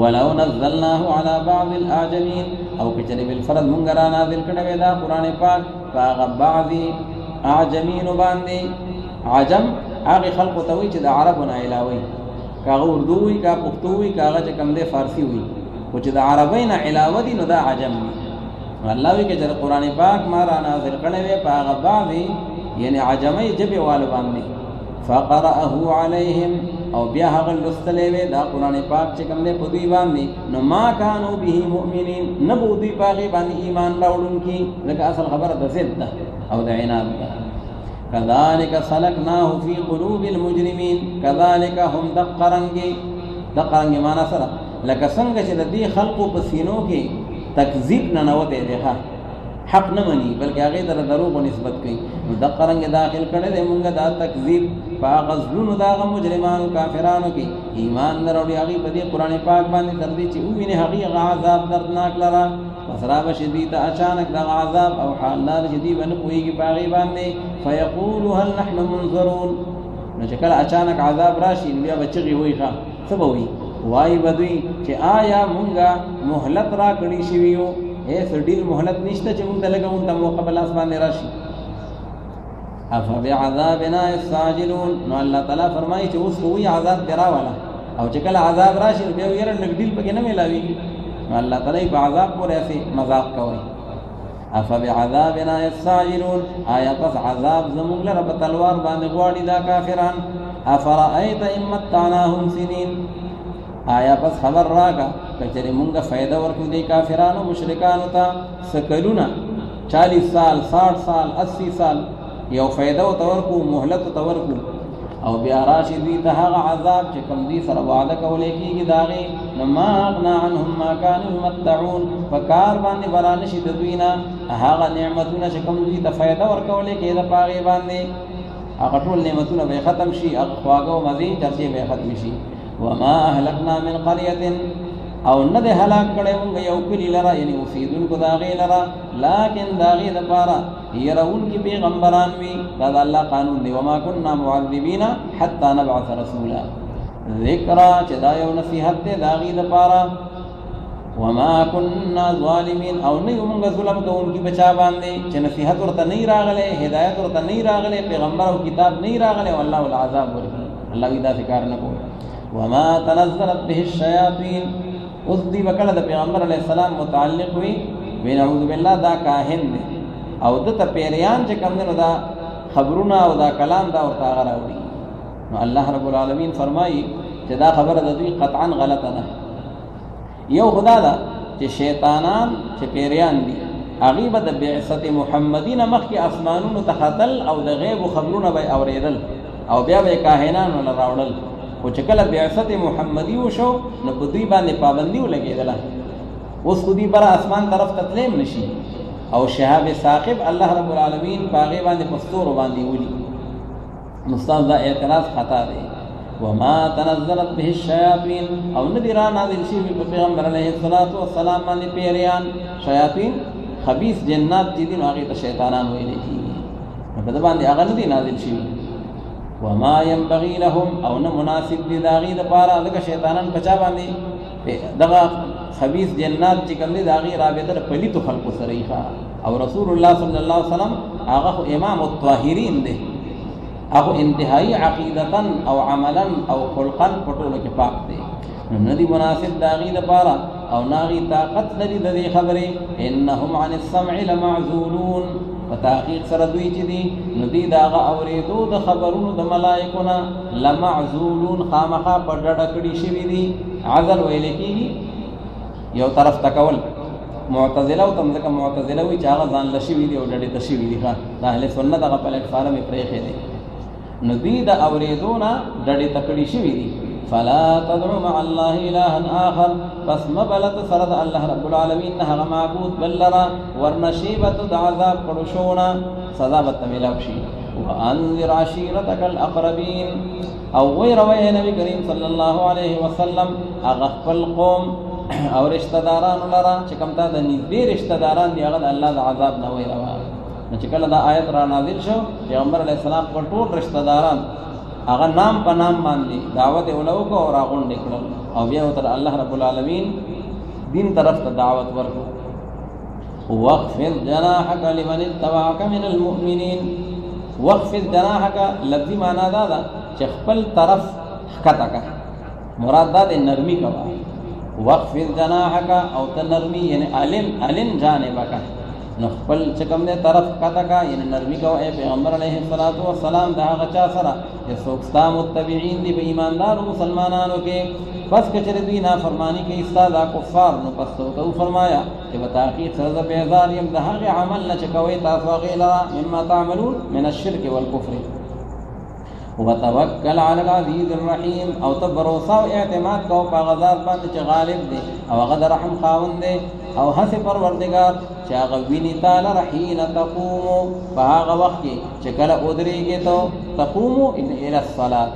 ولو نزلناه على بعض الاعجمين او کچری بالفرض مونږ را نازل کړه دا قران پاک هغه بعض اعجمین باندې عجم هغه خلق ته وی چې د عربونه علاوه کاغه اردو وی کا پښتو وی کاغه چې کم دی فارسی وی او چې د عربین علاوه دي نو دا عجم دی الله وی چې قران پاک ما را نازل کړه په هغه بعض یعنی عجمی جبه والو باندې فقرأه عليهم او بیا هغه لستلې دا قران پاک چې کوم دې په دوی باندې نو ما كانوا به مؤمنين نبو دوی پاغي باندې ایمان راوړونکي لکه اصل خبره د ضد او د عناد كذلك سلكناه في قلوب المجرمين كذلك هم دقرنګي معنا سره لکه څنګه چې د دې خلقو په سینو کې تکذیب نه نوته دی حق نه مني بلکې هغه ته دروغ نسبت کوي نو د قرنګ داخل کړي د مونږه دا تکذیب باغزلونو دا مجرمانو کافرانو کې ایمان نه وروړي هغه په دې قران پاک باندې تر دې چې ویني هغه عذاب دردناک لرا فسراب شدید اچانک دا عذاب او حالات شدید باندې کویږي باغی باندې فیقول هل نحن منذرون نو چې کله اچانک عذاب راشي بیا بچي وي ښا سبوي وای بدوی چې آیا مونږه مهلت را کړی شویو ایس ډیر مهلت نشته چې موږ دلګون ته موقع بل اسمان راشي افبعذابنا يستعجلون نو الله تعالی فرمایي چې اوس وی عذاب درا والا او چې کله عذاب راشي بیا یې رنګ ډیل پکې نه ملاوي نو الله تعالی په عذاب پورې اسي مذاق کوي افبعذابنا يستعجلون آیا پس عذاب زموږ لره په تلوار باندې غواړي دا کافران افرأيت ان متعناهم سنين آیا پس خبر راکا کچری مونږه فائدہ ورکو دی کافرانو مشرکانو ته سکلونا 40 سال 60 سال 80 سال یو فائدہ ورکو مهلت ورکو او بیا راشي دوی ته هغه عذاب چې کوم دي سره وعده کولې کیږي داغه نما اغنا عنهم ما كانوا يمتعون فکار باندې برانه شي د دوی نه هغه نعمتونه چې کوم دي ته فائدہ ورکولې کېږي د پاغي باندې هغه ټول نعمتونه به ختم شي هغه خواږه مزید چې به ختم شي وما اهلكنا من قريه او نه ده هلاک کړي موږ یو کلی لرا یعنی اوسیدونکو دا غي لرا لکن دا غي لپاره يرون کی پیغمبران وی دا الله قانون دی وما كنا معذبين حتى نبعث رسولا ذکر چې دا یو نصیحت دی دا غي لپاره وما كنا ظالمين او نه موږ ظلم کوونکی بچا باندې چې نصیحت ورته نه راغله هدایت ورته نه راغله پیغمبر او کتاب نه راغله والله العذاب ورکړي الله دا ذکر نه کوي وما تنزلت به الشیاطین. اوس دی وکړه د پیغمبر علیه السلام متعلق وي نعوذ بالله دا کاهن دی او دته پیریان چې کوم نه دا خبرونه او دا کلام دا ورته راوړي. نو الله رب العالمین فرمایي چې دا خبره د دوی قطعا غلطه ده. یو خدا دا چې شیطانان چې پیریان دي هغه به د بعثت محمدی نه مخکې اسمانونو ته ختل او د غیب خبرونه به اوریدل او بیا به کاهنانو له راوړل. خو چې کله بعثت محمدی وشو نو په دوی باندې پابندي ولګېدله. اوس خو دوی بره اسمان طرف ته تلیم نشي او شهاب ثاقب الله رب العالمین په هغې باندې په ستورو باندې ولي. نو ستاسو دا اعتراض خطا دی. وما تنزلت به الشیاطین او ندی را نازل شوي په پیغمبر علیه السلام باندې پیریان شیاطین خبیث جنات چې دي نو هغې ته شیطانان ویلی کېږي. نو په ده باندې هغه ندي نازل شوي. وما ينبغي لهم او نه مناسب دي د هغې دپاره ځکه شیطانان په چا باندې دغه خبیث جنات چې کوم دي د هغې رابطه د پلیتو خلقو سره یې او رسول الله صلی الله علیه وسلم هغه خو امام الطاهرین دی. هغه انتهایی عقیدتا او عملا او خلقا په ټولو کې پاک دی. نو نه دي مناسب د هغې دپاره او نه هغې طاقت لري د دې خبرې. انهم عن السمع لمعزولون. په تحقیق سره دوی چې دي نو دوی د هغه اورېدو د خبرونو د ملایکو نه لمعزولون خامخا په ډډه کړي شوي دي. عزل ویلی کېږي یو طرف ته کول. معتزله او تم ځکه معتزله وایي چې هغه ځان له شوي دي او ډډې ته شوي دي. د اهل سنت هغه پلیټفارم یې پرېښی دی. نو دوی د اورېدو نه ډډې ته کړي شوي دي. فلا تدعو مع الله الها آخر. پس مبلت سره د الله رب العالمین نه هغه معبود بل لره ورنشیبت د عذاب کړو شونه سزا به ته میلاو شي. وانذر عشیرتک الاقربین او ویروی نبی کریم صلی الله علیه وسلم هغه خپل قوم او رشتہ دارانو لره چې کوم تا د نږدې رشتہ داران دي هغه د الله د عذاب نه ویروه. نو چې کله دا آیت را نازل شو پیغمبر علیه السلام خپل ټول رشتہ داران هغه نام په نام باندې دعوت یې ولو کو او راغونډې کړل او بیا ورته الله رب العالمین دین طرف ته دعوت ورکړو. واخفض جناحك لمن اتبعك من المؤمنین. واخفض جناحك لفظي معنا دا ده چې خپل طرف ښکته کړه. مراد دا د نرمي کوه. واخفض جناحك او ته نرمي یعنی علن جانبک نو خپل چې کوم دی طرف ښکته کړه یعنی نرمي کوه ای پیغمبر علیه السلام د هغه چا سره چې څوک ستا متبعین دي په ایماندارو مسلمانانو کې. پس که چېرې دوی نافرماني کوي ستا دا کفار نو پس ته ورته وفرمایه چې په تحقیق سره زه بیزار یم د هغې عمل نه چې کوئ تاسو هغې لره مما تعملون من الشرک والکفر. وتوکل علی العزیز الرحیم او ته بروسه او اعتماد کوه په هغه ذات باندې چې غالب دی او هغه د رحم خاوند دی او هسې پروردګار چې هغه ویني تا لره حین تقومو په هغه وخت کې چې کله ودرېږې ته تقومو الی الصلاة.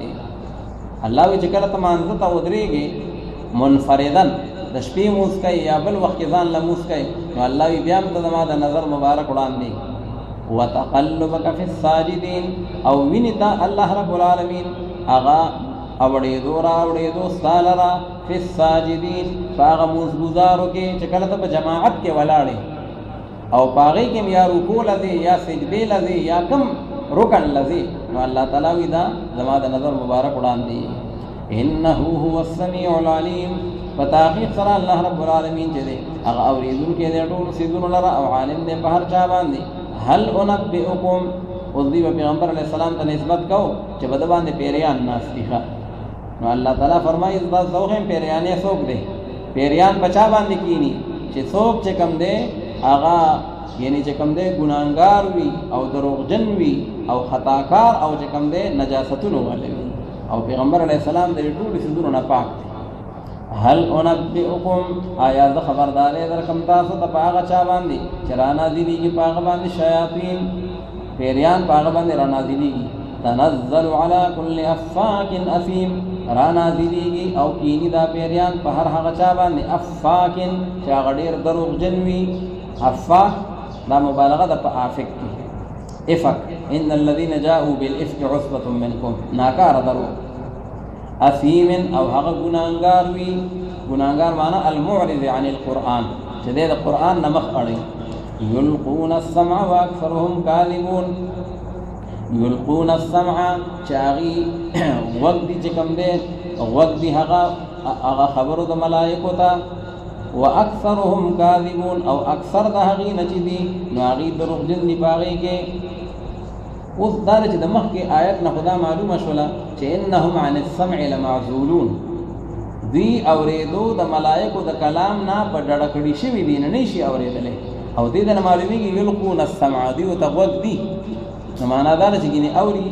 الله وایي چې کله ته مانځه ته ودرېږې منفردن د شپې مونځ کوې یا بل وخت کې ځان له مونځ کوې نو الله وایي بیا هم ته زما د نظر مبارک وړاندې. وتقلبك في الساجدين او ویني تا الله رب العالمین هغه اوړېدو راوړېدو ستا لره فی الساجدین په هغه مونځګزارو کې چې کله ته په جماعت کې ولاړې او په هغې کې یا رکوع لځې یا سجدې لځې یا کم رکن لځې نو الله تعالی وایي دا زما د نظر مبارک وړاندې. انه هو السمیع العلیم. په تحقیق سره الله رب العالمین چې دی هغه اورېدونکی دی ټولو څیزونو لره او عالم دی په هر چا باندې. هل انبئکم اوس دوی به پیغمبر علیه السلام ته نسبت کو چې په ده باندې پیریان ناست دي. نو الله تعالی فرمایي زه تاسو ته وښیم پیریانې څوک دی. پیریان په چا باندې کینی چې څوک چې کوم دی هغه یعنی چې کوم دی ګناهګار وي او دروغجن وي او خطاکار او چې کوم دی نجاستونو والی وي او پیغمبر علیه السلام د دې ټولو څیزونو نه پاک دی. هل انبئکم آیا زه خبرداری درکم تاسو ته په هغه چا باندې چې رانازلېږي په هغه باندې شیاطین پیریان په هغه باندې رانازلېږي. تنزل علی کل افاک اثیم. رانازلېږي او کینی دا پیریان په هر هغه چا باندې افاک چې هغه ډېر دروغجن وي. افاک دا مبالغه ده په افک کې. افک ان الذین جاءوا بالافک عصبة منکم ناکاره دروغ. اثیم او هغه ګناهګار وي. ګناهګار معنا المعرض عن القرآن چې دی د قرآن نه مخ اړوي. یلقون السمع واکثرهم کاذبون. یلقون السمع چاغي وقت دي چکم دے وقت دي هغه خبرو د ملائکو ته واکثرهم کاذبون او اکثر د هغې نه چې دي نو هغې دروغجن دي په هغې کې. اوس دا چې د مخکې آیت نه خدا معلومه شوله چې انهم عن السمع لمعزولون، دوی اورېدو د ملائکو د کلام نه په ډډه کړي شوي دي، نه شي اورېدلی. او دې ته نه معلومېږي یلقون السمع، دوی ورته غوږ دي. نو معنا دا ده چې ګینې اوري.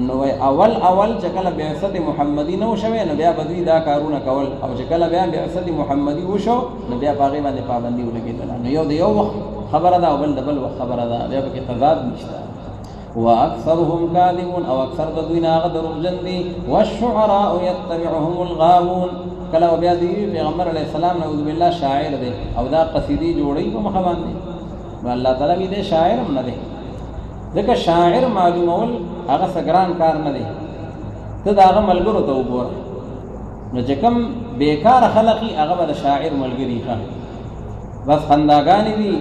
نو اول چې کله بعثت محمدي نه وشوی نو بیا به دوی دا کارونه کول، او چې کله بیا بعثت محمدي وشو نو بیا په هغې باندې پابندي ولګېدله. نو یو د یو وخت خبره ده او بل د بل وخت خبره ده، بیا پکې تضاد نشته. واکثرهم کاذبون او اکثر د دوی نه هغه دروغجن دي. والشعراء یتبعهم الغاوون، کله بیا د پیغمبر علیه السلام نعوذ بالله شاعر دی او دا قصیدې جوړوي په مخه باندې، نو الله تعالی وی دی شاعر هم نه دی. ځکه شاعر معلومول هغه څه ګران کار نه دی. ته د هغه ملګرو ته وګوره، نو چې کوم بېکاره خلق یي هغه به د شاعر ملګري ښه بس خنداګانې دي،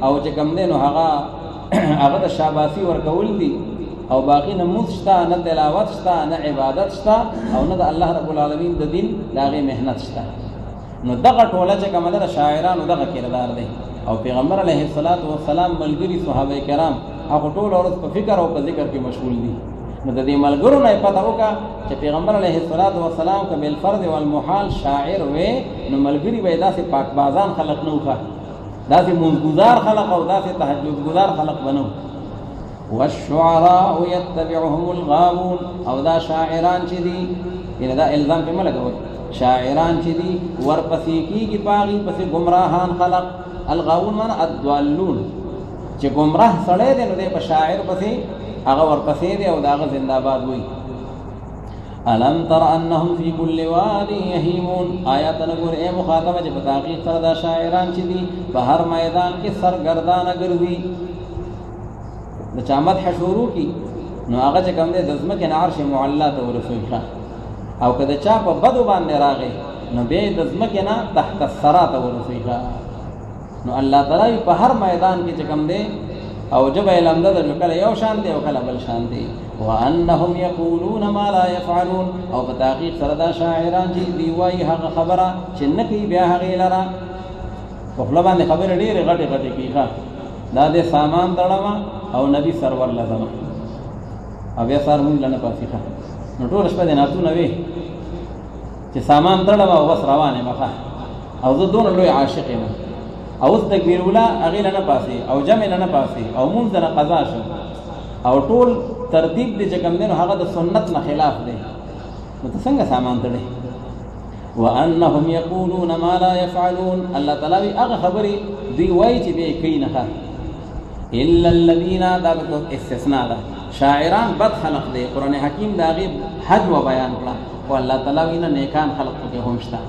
او چې کوم دی نو هغه د شاباسي ورکول دي، او باقي نه مونځ شته، نه تلاوت شته، نه عبادت شته، او نه د الله رب العالمین د دین د هغې محنت شته. نو دغه ټوله چې کومه ده د شاعرانو دغه کردار دی. او پیغمبر علیه السلام ملګري صحابه کرام هغه ټول ورځ په فکر او په ذکر کې مشغول دي. نو د دې ملګرو نه پته وکړه چې پیغمبر علیه السلام که بالفرض والمحال شاعر وې نو ملګري به یې داسې پاکبازان خلق نه وښه، داسې مونځګزار خلق او داسې تهجدګزار خلق به نه و. والشعراء یتبعهم الغاوون، او دا شاعران چې دي، یعنې دا الزام پې مه لګوئ، شاعران چې دي ورپسې کېږي په هغې پسې ګمراهان خلق. الغاوون معنا الضالون، چې ګمراه سړی دی نو دی په شاعر پسې هغه ورپسې دی او د هغه زنده‌باد وایي. الم تر انهم فی کل واد یهیمون، آیا ته نه ګورې ای مخاطبه چې په تحقیق سره دا شاعران چې دي په هر میدان کې سرګردانه ګرځي. د چا مدح شروع کي نو هغه چې کوم دی د ځمکې نه عرش معلا ته ورسوي ښه، او که د چا په بدو باندې راغی نو بیا یې د ځمکې نه تحت الثرا ته ورسوي ښه. نو الله تعالی په هر میدان کې چې کوم دی او جبه یې لمده ده نو کله یو شان دی او کله بل شان دی. وانهم یقولون ما لا یفعلون، او په تحقیق سره دا شاعران چې دی وایي هغه خبره چې نه کوي بیا هغې لره په خوله باندې خبرې ډېرې غټې غټې کوي ښه، دا دې سامان تړمه او نبي سرور لځمه او بیا سهار مونځ له نه پاسې ښه. نو ټوله شپه دې نعتونه وې چې سامان تړمه او بس روان یم ښه، او زه دونه لوی عاشق یم، او اوس تکبیر اوله هغې نه نه پاسې او جمع نه نه پاسې او مونځ نه قضا شو، او ټول ترتیب دی چې کوم دی نو هغه د سنت نه خلاف دی، نو ته څنګه سامان تړې؟ وانهم یقولون ما لا یفعلون، الله تعالی وایي هغه خبرې دوی وایي چې بیا یې کوي نه ښه. الا الذین، دا به استثناء ده، شاعران بد خلق دی، قرآن حکیم د هغې حج و بیان کړه، خو الله تعالی وایي نه نیکان خلق پکې هم شته.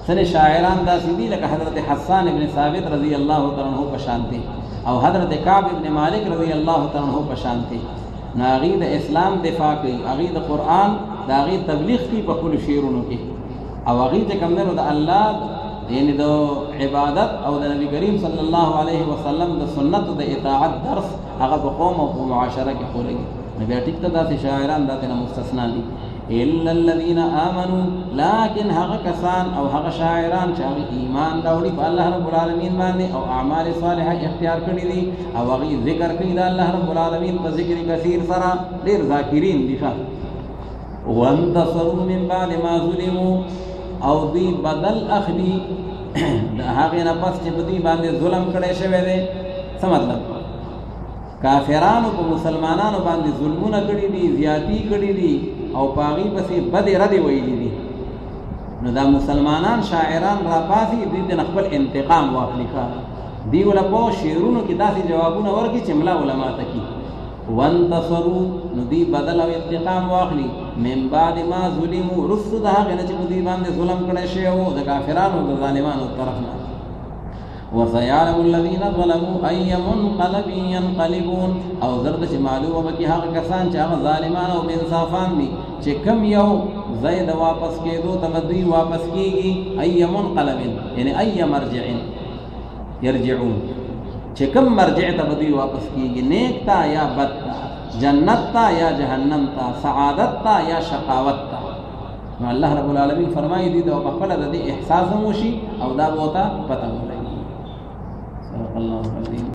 سره شاعران داسې دي لکه حضرت حسان ابن ثابت رضی الله تعالی عنہ په شان دي، او حضرت کعب ابن مالک رضی الله تعالی عنہ په شان دي. نو هغې د اسلام دفاع کوي، هغې د قرآن د هغې تبلیغ کوي په خپلو شعرونو کې، او هغې چې کوم دی نو د الله یعنې د عبادت او د نبي کریم صلی الله علیه وسلم د سنتو د اطاعت درس هغه په قوم او په معاشره کې خورېږي. نو بیا ټیک ته داسې شاعران داسې نه مستثنا دي. الا الذين امنوا، لیکن هغه کسان او هغه شاعران چې هغه ایمان راوړي په الله رب العالمین باندې او اعمال صالحه اختیار کړي دي او هغه ذکر کوي د الله رب العالمین په ذکر کثیر سره، ډېر ذاکرین دي ښه. وانتصروا من بعد ما ظلموا، او دوی بدل اخلي د هغې نه پس چې په دوی باندې ظلم کړی شوی دی. څه مطلب؟ کافرانو په مسلمانانو باندې ظلمونه کړي دي، زیاتی کړي دي، او په هغې پسې بدې ردې ویلي دي. نو دا مسلمانان شاعران راپاڅي، دوی ته خپل انتقام واخلي ښه، دوی وله په شعرونو کې داسې جوابونه ورکړي چې ملا علما ته کي. وانتصروا، نو دوی بدل او انتقام واخلي من بعد ما ظلموا، رستو د هغې نه چې په دوی باندې ظلم کړی شوی و د کافرانو د ظالمانو طرف نه. وسيعلم الذين ظلموا أي منقلب ينقلبون، او زرد چې معلومه به کې هغه کسان چې هغه ظالمان او بېانصافان دي چې کم یو ځای د واپس کېدو ته به دوی واپس کېږي. أي منقلب یعنې أي مرجع یرجعون، چې کم مرجع ته به دوی واپس کېږي، نیک ته یا بد ته، جنت تا یا جهنم تا، سعادت تا یا شقاوت تا. نو الله رب العالمین فرمایي دي دا په خپل د دې احساس هم وشي او دا بوته پته ولګي. صدق الله العظیم.